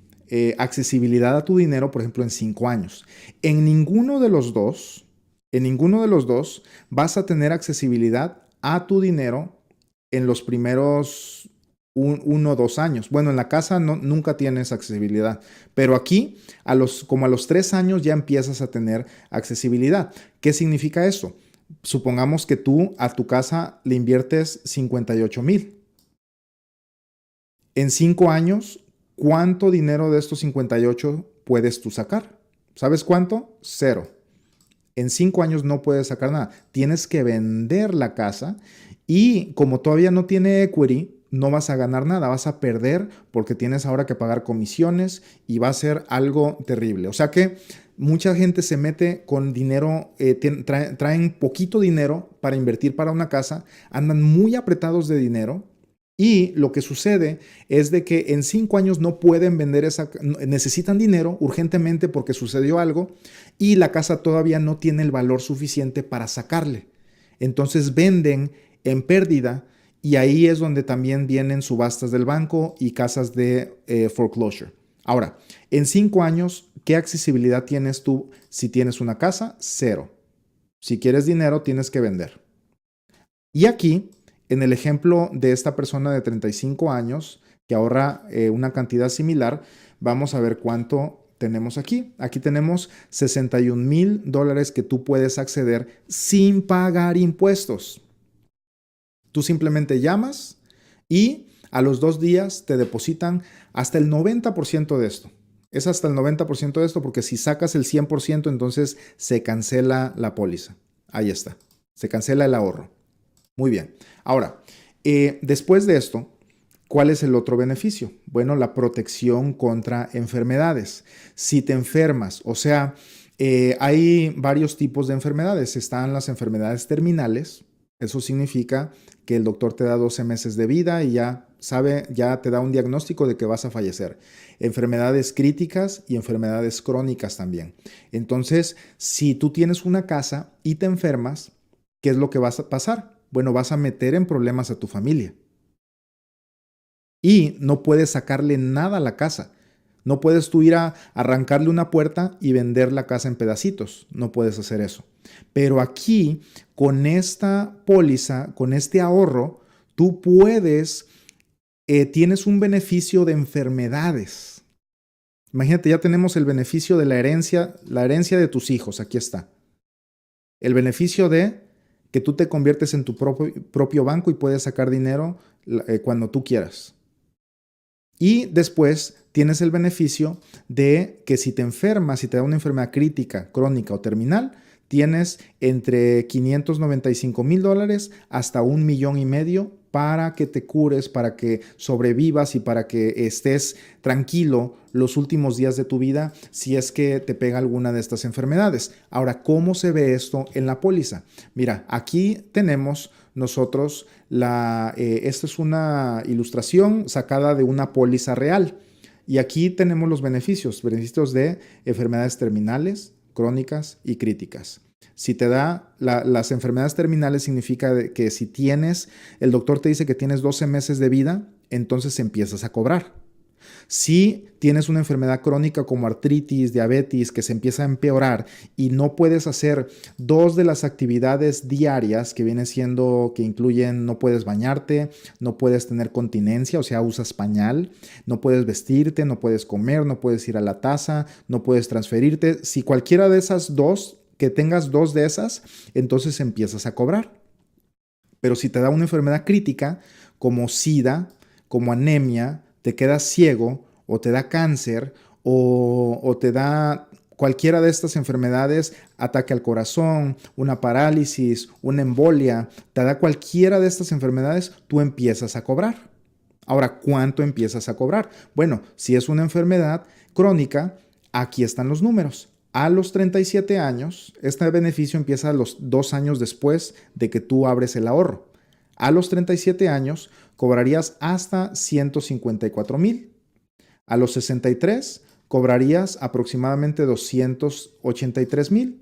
Accesibilidad a tu dinero, por ejemplo, en 5 años. En ninguno de los dos vas a tener accesibilidad a tu dinero en los primeros 1 o 2 años. Bueno, en la casa nunca tienes accesibilidad, pero aquí como a los 3 años ya empiezas a tener accesibilidad. ¿Qué significa eso? Supongamos que tú a tu casa le inviertes 58,000. En 5 años, ¿cuánto dinero de estos 58 puedes tú sacar? ¿Sabes cuánto? 0. En 5 años no puedes sacar nada. Tienes que vender la casa y como todavía no tiene equity, no vas a ganar nada, vas a perder porque tienes ahora que pagar comisiones y va a ser algo terrible. O sea que mucha gente se mete con dinero, traen poquito dinero para invertir para una casa, andan muy apretados de dinero y lo que sucede es de que en 5 años no pueden vender necesitan dinero urgentemente porque sucedió algo y la casa todavía no tiene el valor suficiente para sacarle. Entonces venden en pérdida. Y ahí es donde también vienen subastas del banco y casas de foreclosure. Ahora, en 5 años, ¿qué accesibilidad tienes tú si tienes una casa? 0. Si quieres dinero, tienes que vender. Y aquí, en el ejemplo de esta persona de 35 años que ahorra una cantidad similar, vamos a ver cuánto tenemos aquí. Aquí tenemos $61,000 que tú puedes acceder sin pagar impuestos. Tú simplemente llamas y a los 2 días te depositan hasta el 90% de esto. Es hasta el 90% de esto porque si sacas el 100%, entonces se cancela la póliza. Ahí está. Se cancela el ahorro. Muy bien. Ahora, después de esto, ¿cuál es el otro beneficio? Bueno, la protección contra enfermedades. Si te enfermas, o sea, hay varios tipos de enfermedades. Están las enfermedades terminales. Eso significa que el doctor te da 12 meses de vida y ya te da un diagnóstico de que vas a fallecer. Enfermedades críticas y enfermedades crónicas también. Entonces, si tú tienes una casa y te enfermas, ¿qué es lo que vas a pasar? Bueno, vas a meter en problemas a tu familia. Y no puedes sacarle nada a la casa. No puedes tú ir a arrancarle una puerta y vender la casa en pedacitos. No puedes hacer eso. Pero aquí, con esta póliza, con este ahorro, tú tienes un beneficio de enfermedades. Imagínate, ya tenemos el beneficio de la herencia de tus hijos. Aquí está. El beneficio de que tú te conviertes en tu propio banco y puedes sacar dinero cuando tú quieras. Y después tienes el beneficio de que si te enfermas, si te da una enfermedad crítica, crónica o terminal, tienes entre $595,000 hasta $1,500,000 para que te cures, para que sobrevivas y para que estés tranquilo los últimos días de tu vida si es que te pega alguna de estas enfermedades. Ahora, ¿cómo se ve esto en la póliza? Mira, aquí tenemos nosotros esta es una ilustración sacada de una póliza real. Y aquí tenemos los beneficios de enfermedades terminales, crónicas y críticas. Si te da las enfermedades terminales significa que si el doctor te dice que tienes 12 meses de vida, entonces empiezas a cobrar. Si tienes una enfermedad crónica como artritis, diabetes, que se empieza a empeorar y no puedes hacer 2 de las actividades diarias que incluyen no puedes bañarte, no puedes tener continencia, o sea, usas pañal, no puedes vestirte, no puedes comer, no puedes ir a la taza, no puedes transferirte. Si cualquiera de esas 2, que tengas 2 de esas, entonces empiezas a cobrar. Pero si te da una enfermedad crítica como SIDA, como anemia, te quedas ciego o te da cáncer o te da cualquiera de estas enfermedades, ataque al corazón, una parálisis, una embolia, te da cualquiera de estas enfermedades, tú empiezas a cobrar. Ahora, ¿cuánto empiezas a cobrar? Bueno, si es una enfermedad crónica, aquí están los números. A los 37 años, este beneficio empieza los 2 años después de que tú abres el ahorro. A los 37 años, cobrarías hasta 154,000. A los 63, cobrarías aproximadamente 283,000.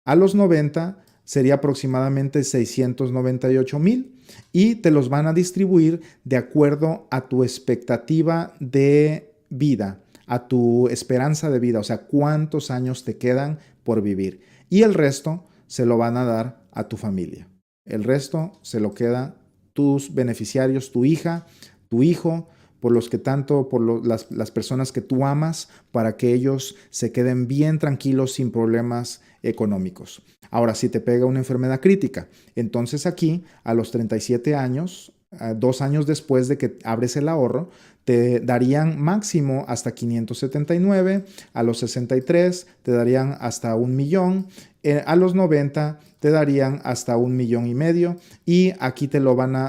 A los 90, sería aproximadamente 698,000. Y te los van a distribuir de acuerdo a tu expectativa de vida, a tu esperanza de vida, o sea, cuántos años te quedan por vivir. Y el resto se lo van a dar a tu familia. El resto se lo queda tus beneficiarios, tu hija, tu hijo, por las personas que tú amas, para que ellos se queden bien tranquilos sin problemas económicos. Ahora, si te pega una enfermedad crítica, entonces aquí a los 37 años, 2 años después de que abres el ahorro, te darían máximo hasta 579, a los 63 te darían hasta 1,000,000, a los 90 te darían hasta 1,5 millones y aquí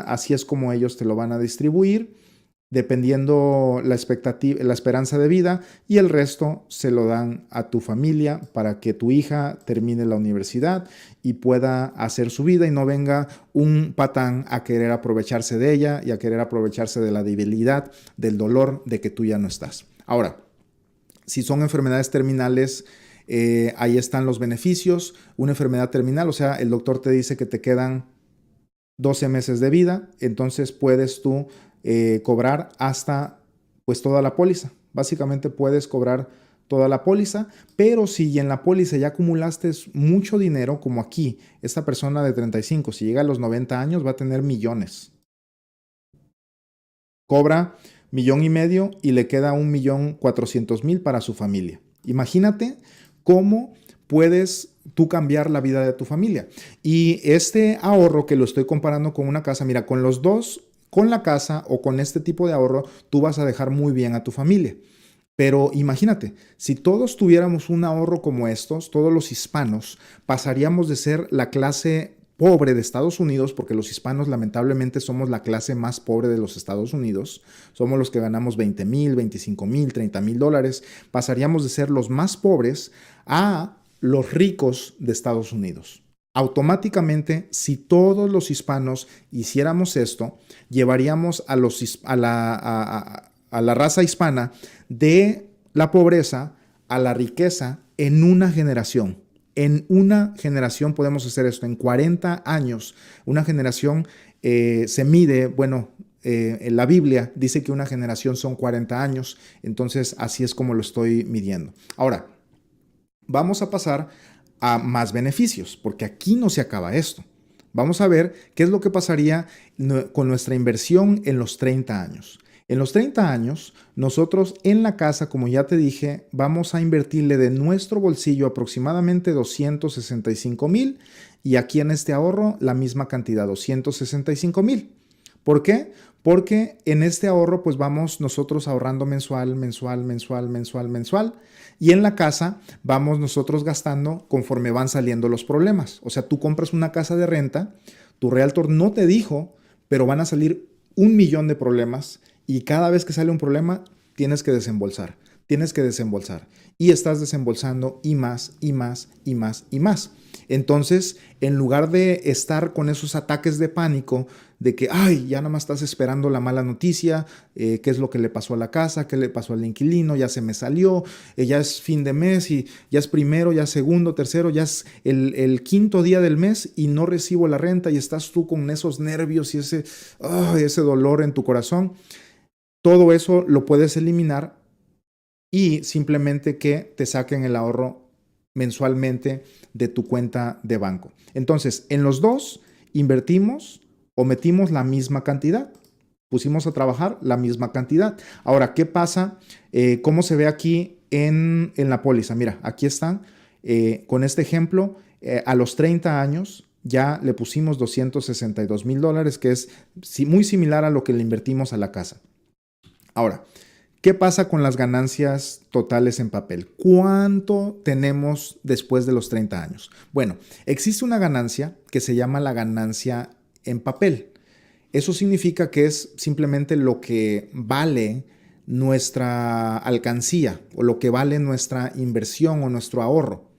así es como ellos te lo van a distribuir, dependiendo la esperanza de vida, y el resto se lo dan a tu familia para que tu hija termine la universidad y pueda hacer su vida y no venga un patán a querer aprovecharse de ella y a querer aprovecharse de la debilidad, del dolor de que tú ya no estás. Ahora, si son enfermedades terminales, ahí están los beneficios. Una enfermedad terminal, o sea, el doctor te dice que te quedan 12 meses de vida, entonces puedes tú cobrar hasta pues toda la póliza. Básicamente puedes cobrar toda la póliza, pero si en la póliza ya acumulaste mucho dinero, como aquí, esta persona de 35, si llega a los 90 años va a tener millones. Cobra 1,5 millones y le queda 1,400,000 para su familia. Imagínate cómo puedes tú cambiar la vida de tu familia. Y este ahorro que lo estoy comparando con una casa, mira, con los dos, con la casa o con este tipo de ahorro, tú vas a dejar muy bien a tu familia. Pero imagínate, si todos tuviéramos un ahorro como estos, todos los hispanos, pasaríamos de ser la clase pobre de Estados Unidos, porque los hispanos lamentablemente somos la clase más pobre de los Estados Unidos, somos los que ganamos 20,000, 25,000, 30,000 dólares, pasaríamos de ser los más pobres a los ricos de Estados Unidos. Automáticamente, si todos los hispanos hiciéramos esto, llevaríamos a la raza hispana de la pobreza a la riqueza en una generación. En una generación podemos hacer esto. En 40 años, una generación se mide, en la Biblia dice que una generación son 40 años. Entonces, así es como lo estoy midiendo. Ahora, vamos a pasar a más beneficios, porque aquí no se acaba esto. Vamos a ver qué es lo que pasaría con nuestra inversión en los 30 años. En los 30 años, nosotros en la casa, como ya te dije, vamos a invertirle de nuestro bolsillo aproximadamente 265,000 y aquí en este ahorro la misma cantidad, 265,000. ¿Por qué? Porque en este ahorro pues vamos nosotros ahorrando mensual y en la casa vamos nosotros gastando conforme van saliendo los problemas. O sea, tú compras una casa de renta, tu realtor no te dijo pero van a salir 1 millón de problemas y cada vez que sale un problema tienes que desembolsar, tienes que desembolsar y estás desembolsando y más y más y más y más. Entonces, en lugar de estar con esos ataques de pánico de que, ay, ya nada más estás esperando la mala noticia, qué es lo que le pasó a la casa, qué le pasó al inquilino, ya se me salió, ya es fin de mes y ya es primero, ya es segundo, tercero, ya es el quinto día del mes y no recibo la renta y estás tú con esos nervios y ese dolor en tu corazón. Todo eso lo puedes eliminar y simplemente que te saquen el ahorro mensualmente de tu cuenta de banco. Entonces, en los dos invertimos o metimos la misma cantidad. Pusimos a trabajar la misma cantidad. Ahora, ¿qué pasa? ¿Cómo se ve aquí en la póliza? Mira, aquí están. Con este ejemplo, a los 30 años ya le pusimos $262,000, que es muy similar a lo que le invertimos a la casa. Ahora, ¿qué pasa con las ganancias totales en papel? ¿Cuánto tenemos después de los 30 años? Bueno, existe una ganancia que se llama la ganancia en papel. Eso significa que es simplemente lo que vale nuestra alcancía o lo que vale nuestra inversión o nuestro ahorro.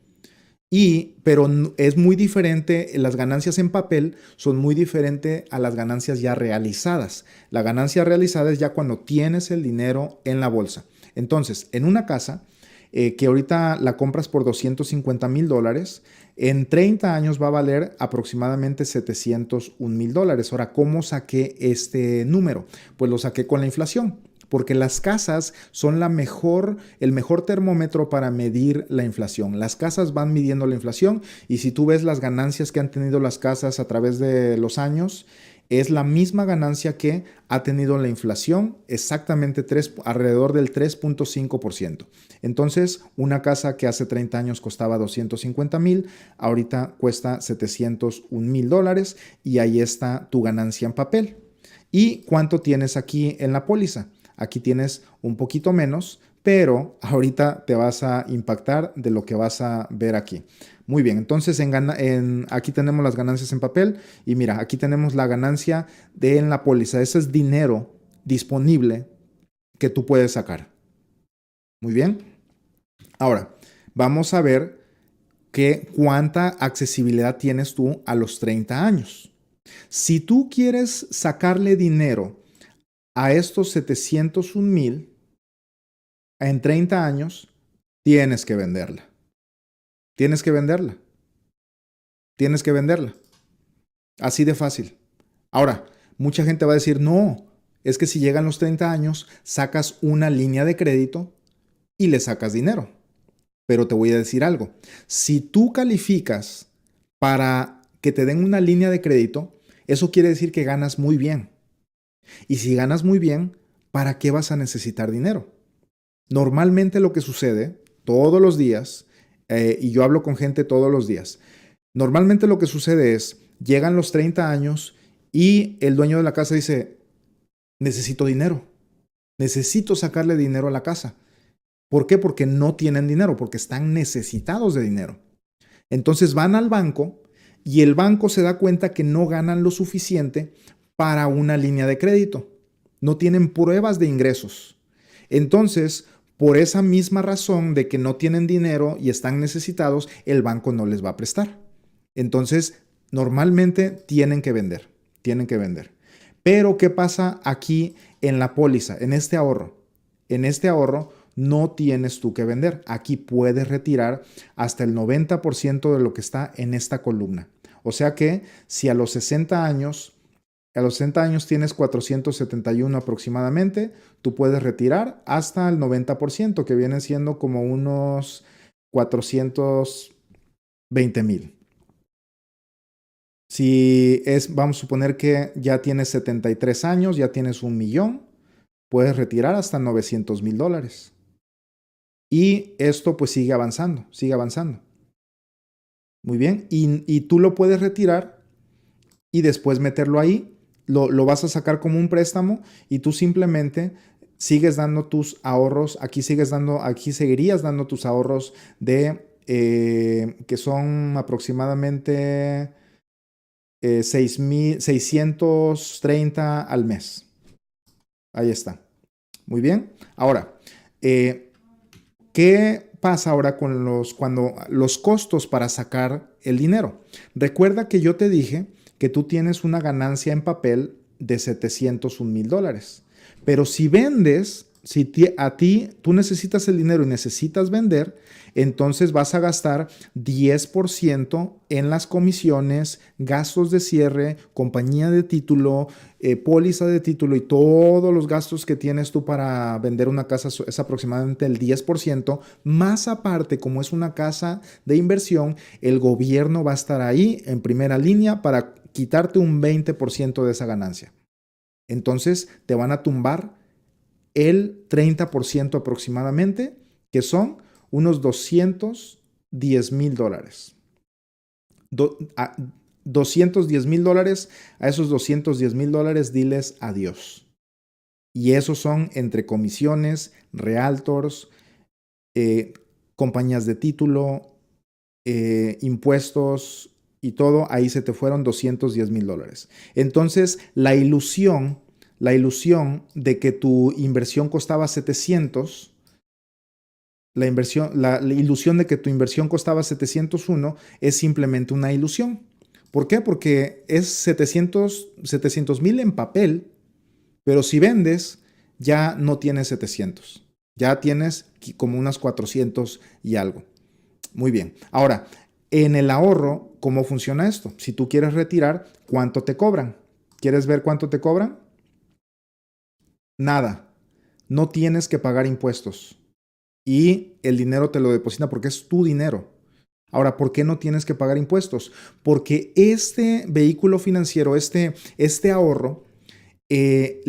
Pero es muy diferente, las ganancias en papel son muy diferentes a las ganancias ya realizadas. La ganancia realizada es ya cuando tienes el dinero en la bolsa. Entonces, en una casa que ahorita la compras por $250,000, en 30 años va a valer aproximadamente $701,000. Ahora, ¿cómo saqué este número? Pues lo saqué con la inflación. Porque las casas son el mejor termómetro para medir la inflación. Las casas van midiendo la inflación y si tú ves las ganancias que han tenido las casas a través de los años, es la misma ganancia que ha tenido la inflación, exactamente alrededor del 3.5%. Entonces, una casa que hace 30 años costaba $250,000, ahorita cuesta $701,000 y ahí está tu ganancia en papel. ¿Y cuánto tienes aquí en la póliza? Aquí tienes un poquito menos, pero ahorita te vas a impactar de lo que vas a ver aquí. Muy bien, entonces aquí tenemos las ganancias en papel y mira, aquí tenemos la ganancia en la póliza. Ese es dinero disponible que tú puedes sacar. Muy bien. Ahora, vamos a ver cuánta accesibilidad tienes tú a los 30 años. Si tú quieres sacarle dinero a estos 701,000 en 30 años, tienes que venderla. Tienes que venderla. Tienes que venderla. Así de fácil. Ahora, mucha gente va a decir, no, es que si llegan los 30 años, sacas una línea de crédito y le sacas dinero. Pero te voy a decir algo. Si tú calificas para que te den una línea de crédito, eso quiere decir que ganas muy bien. Y si ganas muy bien, ¿para qué vas a necesitar dinero? Normalmente lo que sucede todos los días, y yo hablo con gente todos los días, normalmente lo que sucede es, llegan los 30 años y el dueño de la casa dice, necesito dinero, necesito sacarle dinero a la casa. ¿Por qué? Porque no tienen dinero, porque están necesitados de dinero. Entonces van al banco y el banco se da cuenta que no ganan lo suficiente para una línea de crédito. No tienen pruebas de ingresos. Entonces, por esa misma razón de que no tienen dinero y están necesitados, el banco no les va a prestar. Entonces, normalmente tienen que vender. Pero, ¿qué pasa aquí en la póliza, en este ahorro? En este ahorro no tienes tú que vender. Aquí puedes retirar hasta el 90% de lo que está en esta columna. O sea que si a los 60 años tienes 471 aproximadamente, tú puedes retirar hasta el 90%, que viene siendo como unos 420,000. Vamos a suponer que ya tienes 73 años, ya tienes 1,000,000, puedes retirar hasta $900,000. Y esto pues sigue avanzando. Muy bien, y tú lo puedes retirar y después meterlo ahí. Lo vas a sacar como un préstamo y tú simplemente sigues dando tus ahorros. Aquí seguirías dando tus ahorros que son aproximadamente 630 al mes. Ahí está. Muy bien. Ahora, ¿qué pasa ahora con cuando los costos para sacar el dinero? Recuerda que yo te dije que tú tienes una ganancia en papel de $701,000. Pero si vendes, si tú necesitas el dinero y necesitas vender, entonces vas a gastar 10% en las comisiones, gastos de cierre, compañía de título, póliza de título y todos los gastos que tienes tú para vender una casa es aproximadamente el 10%. Más aparte, como es una casa de inversión, el gobierno va a estar ahí en primera línea para quitarte un 20% de esa ganancia. Entonces te van a tumbar el 30% aproximadamente, que son unos $210,000. $210,000, a esos $210,000 diles adiós. Y esos son entre comisiones, realtors, compañías de título, impuestos y todo, ahí se te fueron $210,000. Entonces, la ilusión de que tu inversión costaba 700, la ilusión de que tu inversión costaba 701 es simplemente una ilusión. ¿Por qué? Porque es 700,000 en papel, pero si vendes ya no tienes 700, ya tienes como unas 400 y algo. Muy bien. Ahora, en el ahorro, ¿cómo funciona esto? Si tú quieres retirar, ¿cuánto te cobran? ¿Quieres ver cuánto te cobran? Nada. No tienes que pagar impuestos. Y el dinero te lo deposita porque es tu dinero. Ahora, ¿por qué no tienes que pagar impuestos? Porque este vehículo financiero, este ahorro, es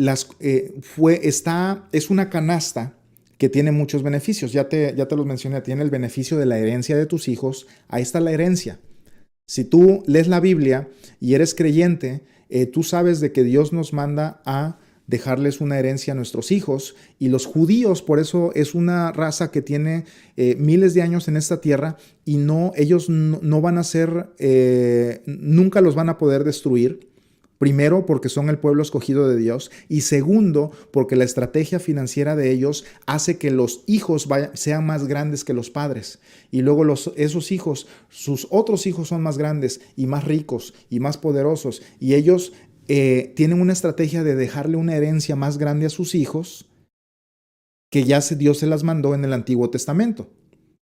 una canasta que tiene muchos beneficios. Ya te los mencioné. Tiene el beneficio de la herencia de tus hijos. Ahí está la herencia. Si tú lees la Biblia y eres creyente, tú sabes de que Dios nos manda a dejarles una herencia a nuestros hijos, y los judíos, por eso es una raza que tiene miles de años en esta tierra, y ellos no van a ser, nunca los van a poder destruir. Primero, porque son el pueblo escogido de Dios, y segundo, porque la estrategia financiera de ellos hace que los hijos sean más grandes que los padres, y luego esos hijos, sus otros hijos son más grandes y más ricos y más poderosos, y ellos tienen una estrategia de dejarle una herencia más grande a sus hijos que Dios se las mandó en el Antiguo Testamento.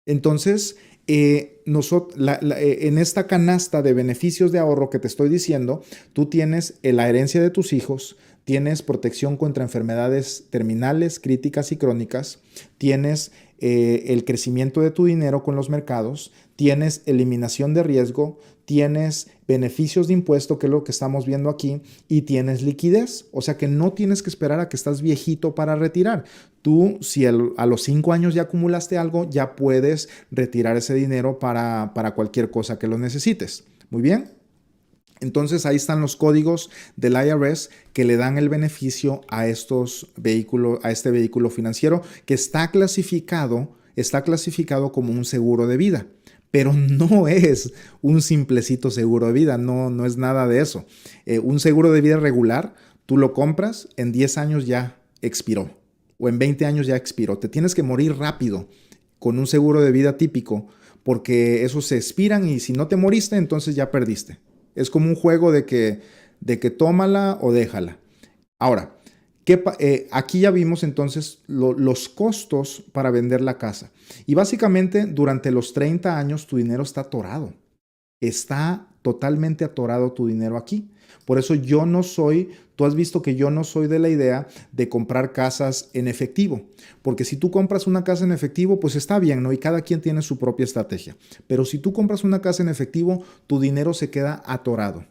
Entonces, en esta canasta de beneficios de ahorro que te estoy diciendo, tú tienes la herencia de tus hijos, tienes protección contra enfermedades terminales, críticas y crónicas, tienes el crecimiento de tu dinero con los mercados, tienes eliminación de riesgo, tienes beneficios de impuesto, que es lo que estamos viendo aquí, y tienes liquidez. O sea que no tienes que esperar a que estás viejito para retirar. Tú, si a los 5 años ya acumulaste algo, ya puedes retirar ese dinero para cualquier cosa que lo necesites. Muy bien. Entonces ahí están los códigos del IRS que le dan el beneficio a este vehículo financiero, que está clasificado como un seguro de vida. Pero no es un simplecito seguro de vida, no es nada de eso. Un seguro de vida regular, tú lo compras, en 10 años ya expiró, o en 20 años ya expiró. Te tienes que morir rápido con un seguro de vida típico, porque esos se expiran y si no te moriste, entonces ya perdiste. Es como un juego de que tómala o déjala. Ahora, aquí ya vimos entonces los costos para vender la casa. Y básicamente durante los 30 años tu dinero está atorado. Está totalmente atorado tu dinero aquí. Por eso tú has visto que yo no soy de la idea de comprar casas en efectivo. Porque si tú compras una casa en efectivo, pues está bien, ¿no? Y cada quien tiene su propia estrategia. Pero si tú compras una casa en efectivo, tu dinero se queda atorado.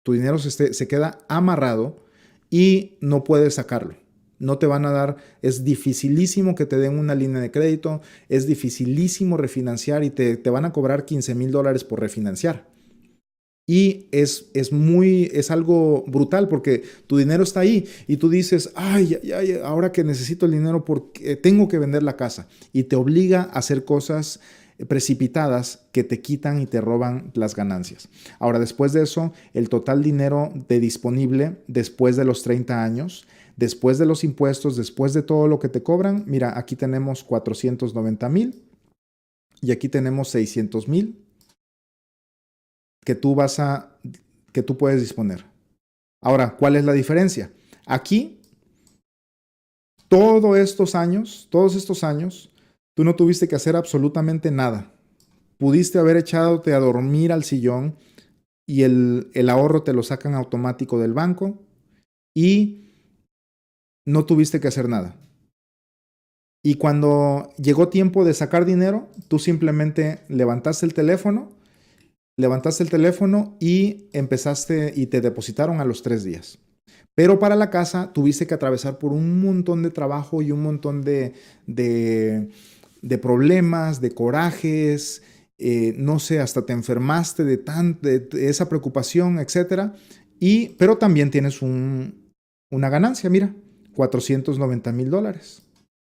Tu dinero se queda amarrado y no puedes sacarlo. No te van a dar, es dificilísimo que te den una línea de crédito, es dificilísimo refinanciar y te van a cobrar $15,000 por refinanciar. Y es algo brutal porque tu dinero está ahí y tú dices, ay, ahora que necesito el dinero porque tengo que vender la casa, y te obliga a hacer cosas precipitadas que te quitan y te roban las ganancias. Ahora, después de eso, el total dinero de disponible después de los 30 años, después de los impuestos, después de todo lo que te cobran, mira, aquí tenemos 490,000 y aquí tenemos 600,000 que tú puedes disponer. Ahora, ¿cuál es la diferencia? Aquí, todos estos años, tú no tuviste que hacer absolutamente nada. Pudiste haber echándote a dormir al sillón y el ahorro te lo sacan automático del banco y no tuviste que hacer nada. Y cuando llegó tiempo de sacar dinero, tú simplemente levantaste el teléfono y empezaste y te depositaron a los 3 días. Pero para la casa tuviste que atravesar por un montón de trabajo y un montón de problemas, de corajes, no sé, hasta te enfermaste de esa preocupación, etc. Pero también tienes una ganancia, mira, $490,000.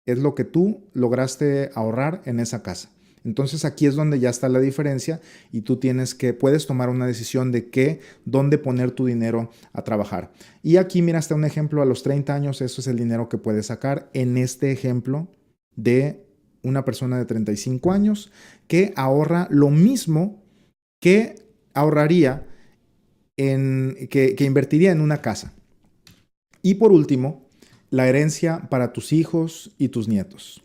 Es lo que tú lograste ahorrar en esa casa. Entonces aquí es donde ya está la diferencia y tú puedes tomar una decisión de dónde poner tu dinero a trabajar. Y aquí mira, está un ejemplo a los 30 años, eso es el dinero que puedes sacar en este ejemplo de una persona de 35 años que ahorra lo mismo que ahorraría que invertiría en una casa. Y por último, la herencia para tus hijos y tus nietos.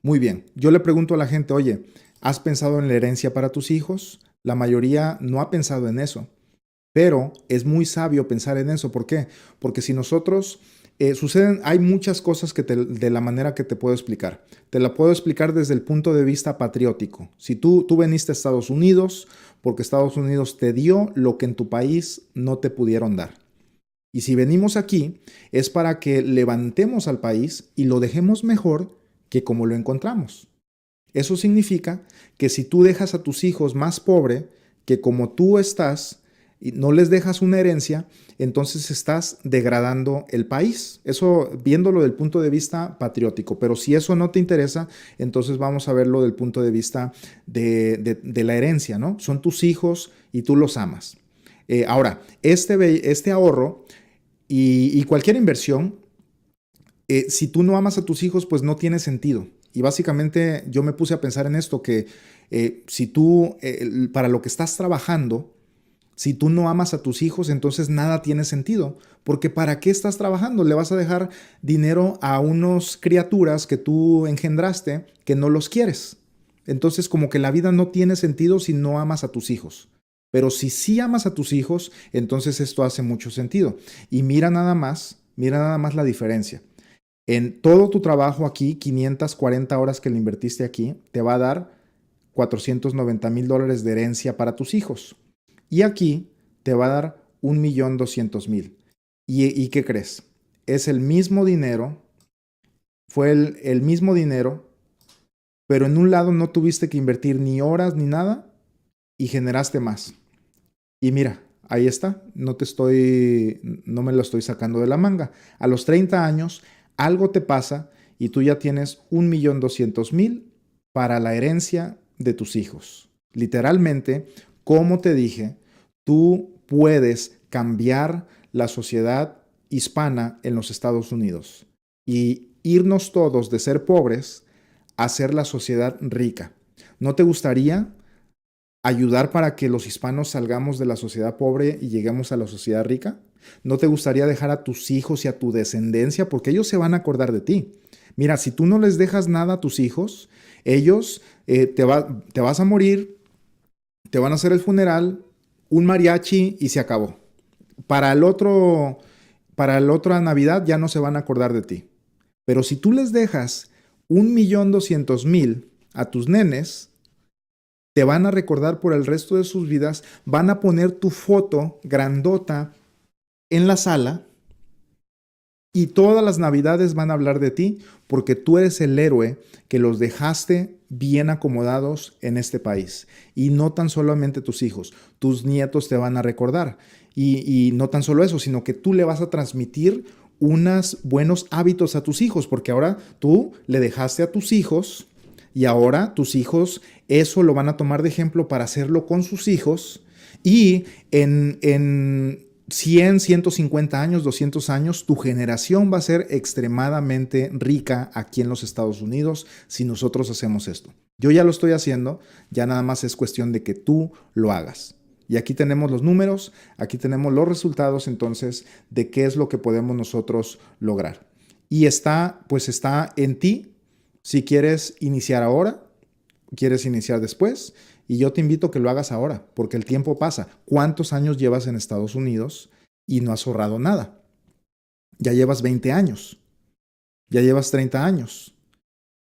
Muy bien, yo le pregunto a la gente, oye, ¿has pensado en la herencia para tus hijos? La mayoría no ha pensado en eso, pero es muy sabio pensar en eso. ¿Por qué? Porque si nosotros hay muchas cosas de la manera que te puedo explicar. Te la puedo explicar desde el punto de vista patriótico. Si tú veniste a Estados Unidos porque Estados Unidos te dio lo que en tu país no te pudieron dar. Y si venimos aquí es para que levantemos al país y lo dejemos mejor que como lo encontramos. Eso significa que si tú dejas a tus hijos más pobre que como tú estás y no les dejas una herencia, entonces estás degradando el país. Eso viéndolo del punto de vista patriótico. Pero si eso no te interesa, entonces vamos a verlo del punto de vista de la herencia, ¿no? Son tus hijos y tú los amas. Ahora, este ahorro y cualquier inversión, si tú no amas a tus hijos, pues no tiene sentido. Y básicamente yo me puse a pensar en esto, que si tú, para lo que estás trabajando, si tú no amas a tus hijos, entonces nada tiene sentido. Porque ¿para qué estás trabajando? Le vas a dejar dinero a unas criaturas que tú engendraste que no los quieres. Entonces como que la vida no tiene sentido si no amas a tus hijos. Pero si sí amas a tus hijos, entonces esto hace mucho sentido. Y mira nada más la diferencia. En todo tu trabajo aquí, 540 horas que le invertiste aquí, te va a dar $490,000 de herencia para tus hijos. Y aquí te va a dar 1,200,000. ¿Y qué crees? Es el mismo dinero, fue el mismo dinero, pero en un lado no tuviste que invertir ni horas ni nada y generaste más. Y mira, ahí está, no me lo estoy sacando de la manga. A los 30 años, algo te pasa y tú ya tienes 1,200,000 para la herencia de tus hijos. Literalmente, como te dije, tú puedes cambiar la sociedad hispana en los Estados Unidos y irnos todos de ser pobres a ser la sociedad rica. ¿No te gustaría ayudar para que los hispanos salgamos de la sociedad pobre y lleguemos a la sociedad rica? ¿No te gustaría dejar a tus hijos y a tu descendencia? Porque ellos se van a acordar de ti. Mira, si tú no les dejas nada a tus hijos, ellos te vas a morir, te van a hacer el funeral, un mariachi y se acabó. Para la otra Navidad ya no se van a acordar de ti. Pero si tú les dejas 1,200,000 a tus nenes, te van a recordar por el resto de sus vidas, van a poner tu foto grandota en la sala y todas las Navidades van a hablar de ti porque tú eres el héroe que los dejaste bien acomodados en este país. Y no tan solamente tus hijos, tus nietos te van a recordar. Y no tan solo eso, sino que tú le vas a transmitir unos buenos hábitos a tus hijos, porque ahora tú le dejaste a tus hijos Y ahora tus hijos eso lo van a tomar de ejemplo para hacerlo con sus hijos y en 100, 150 años, 200 años, tu generación va a ser extremadamente rica aquí en los Estados Unidos si nosotros hacemos esto. Yo ya lo estoy haciendo, ya nada más es cuestión de que tú lo hagas. Y aquí tenemos los números, aquí tenemos los resultados entonces de qué es lo que podemos nosotros lograr. Y está en ti si quieres iniciar ahora, quieres iniciar después. Y yo te invito a que lo hagas ahora, porque el tiempo pasa. ¿Cuántos años llevas en Estados Unidos y no has ahorrado nada? Ya llevas 20 años, ya llevas 30 años.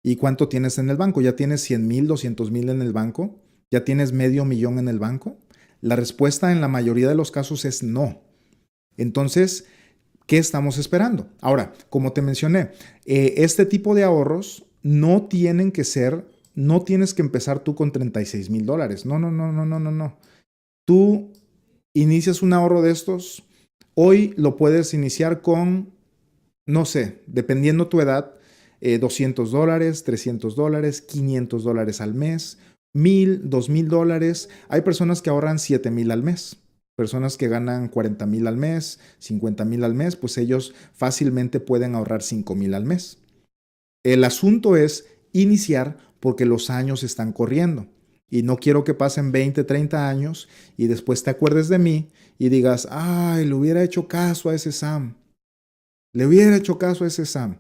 ¿Y cuánto tienes en el banco? ¿Ya tienes 100,000, 200,000 en el banco? ¿Ya tienes $500,000 en el banco? La respuesta en la mayoría de los casos es no. Entonces, ¿qué estamos esperando? Ahora, como te mencioné, este tipo de ahorros no tienen que ser... No tienes que empezar tú con $36,000. No. Tú inicias un ahorro de estos. Hoy lo puedes iniciar con, no sé, dependiendo tu edad, $200, $300, $500 al mes, $1,000, $2,000. Hay personas que ahorran $7,000 al mes. Personas que ganan $40,000 al mes, $50,000 al mes, pues ellos fácilmente pueden ahorrar $5,000 al mes. El asunto es iniciar porque los años están corriendo y no quiero que pasen 20, 30 años y después te acuerdes de mí y digas, ay, le hubiera hecho caso a ese Sam. Le hubiera hecho caso a ese Sam.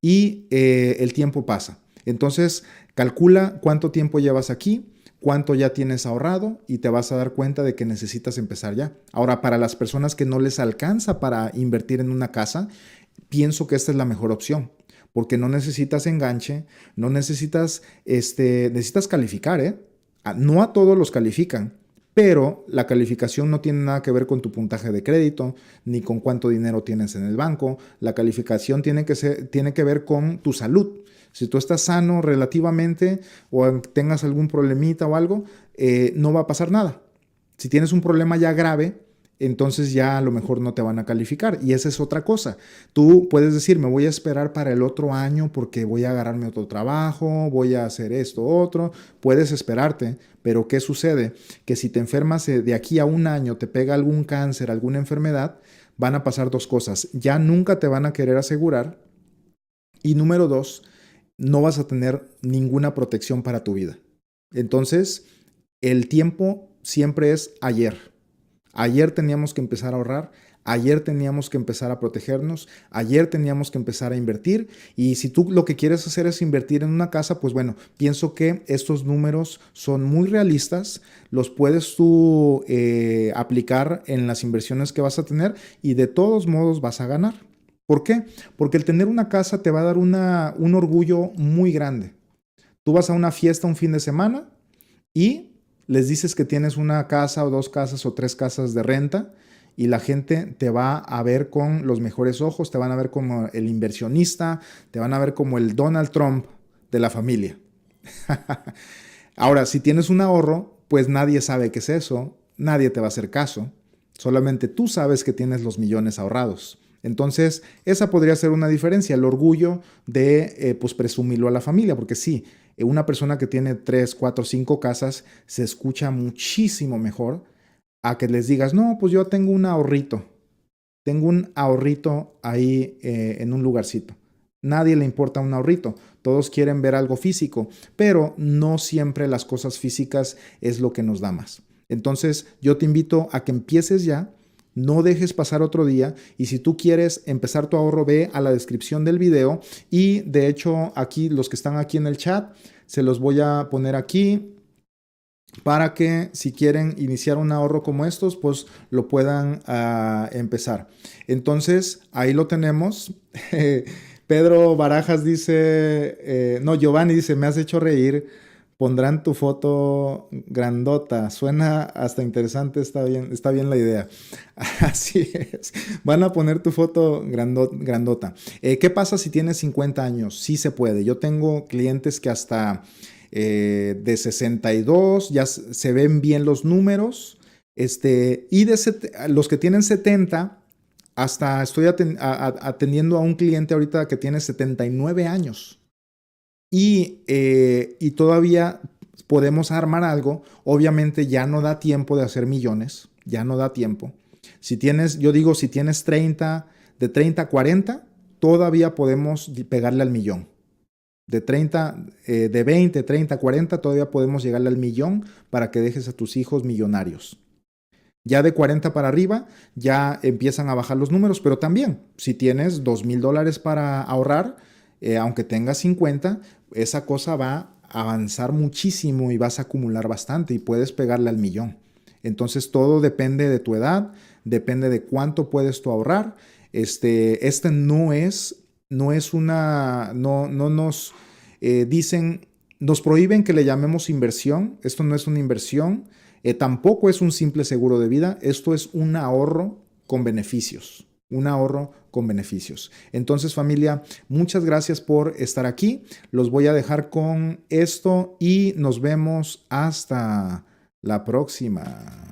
Y el tiempo pasa. Entonces, calcula cuánto tiempo llevas aquí, cuánto ya tienes ahorrado y te vas a dar cuenta de que necesitas empezar ya. Ahora, para las personas que no les alcanza para invertir en una casa, pienso que esta es la mejor opción. Porque no necesitas enganche, no necesitas, necesitas calificar, ¿eh? No a todos los califican, pero la calificación no tiene nada que ver con tu puntaje de crédito, ni con cuánto dinero tienes en el banco. La calificación tiene que ver con tu salud. Si tú estás sano relativamente o tengas algún problemita o algo, no va a pasar nada. Si tienes un problema ya grave, entonces ya a lo mejor no te van a calificar. Y esa es otra cosa. Tú puedes decir, me voy a esperar para el otro año porque voy a agarrarme otro trabajo, voy a hacer esto, otro. Puedes esperarte, pero ¿qué sucede? Que si te enfermas de aquí a un año, te pega algún cáncer, alguna enfermedad, van a pasar dos cosas. Ya nunca te van a querer asegurar. Y número dos, no vas a tener ninguna protección para tu vida. Entonces, el tiempo siempre es ayer. Ayer teníamos que empezar a ahorrar, ayer teníamos que empezar a protegernos, ayer teníamos que empezar a invertir y si tú lo que quieres hacer es invertir en una casa, pues bueno, pienso que estos números son muy realistas, los puedes tú aplicar en las inversiones que vas a tener y de todos modos vas a ganar. ¿Por qué? Porque el tener una casa te va a dar un orgullo muy grande. Tú vas a una fiesta un fin de semana y les dices que tienes una casa o dos casas o tres casas de renta y la gente te va a ver con los mejores ojos, te van a ver como el inversionista, te van a ver como el Donald Trump de la familia. Ahora, si tienes un ahorro, pues nadie sabe qué es eso, nadie te va a hacer caso, solamente tú sabes que tienes los millones ahorrados. Entonces, esa podría ser una diferencia, el orgullo de pues presumirlo a la familia, porque sí, una persona que tiene 3, 4, 5 casas se escucha muchísimo mejor a que les digas, no, pues yo tengo un ahorrito ahí en un lugarcito. Nadie le importa un ahorrito, todos quieren ver algo físico, pero no siempre las cosas físicas es lo que nos da más. Entonces, yo te invito a que empieces ya. No dejes pasar otro día y si tú quieres empezar tu ahorro, ve a la descripción del video y de hecho aquí los que están aquí en el chat se los voy a poner aquí para que si quieren iniciar un ahorro como estos pues lo puedan empezar. Entonces ahí lo tenemos. Pedro Barajas dice, no, Giovanni dice, me has hecho reír. Pondrán tu foto grandota. Suena hasta interesante, está bien la idea. Así es. Van a poner tu foto grandota. ¿Qué pasa si tienes 50 años? Sí se puede. Yo tengo clientes que hasta de 62 ya se ven bien los números. Y los que tienen 70, hasta estoy atendiendo a un cliente ahorita que tiene 79 años. y todavía podemos armar algo. Obviamente ya no da tiempo de hacer millones, ya no da tiempo. Si tienes, yo digo, si tienes 30, de 30 a 40, todavía podemos pegarle al millón. De 30, de 20, 30, 40, todavía podemos llegarle al millón para que dejes a tus hijos millonarios. Ya de 40 para arriba, ya empiezan a bajar los números, pero también, si tienes $2,000 para ahorrar, aunque tengas 50, esa cosa va a avanzar muchísimo y vas a acumular bastante y puedes pegarle al millón. Entonces todo depende de tu edad, depende de cuánto puedes tú ahorrar. No nos dicen, nos prohíben que le llamemos inversión. Esto no es una inversión, tampoco es un simple seguro de vida. Esto es un ahorro con beneficios. Un ahorro con beneficios. Entonces, familia, muchas gracias por estar aquí. Los voy a dejar con esto y nos vemos hasta la próxima.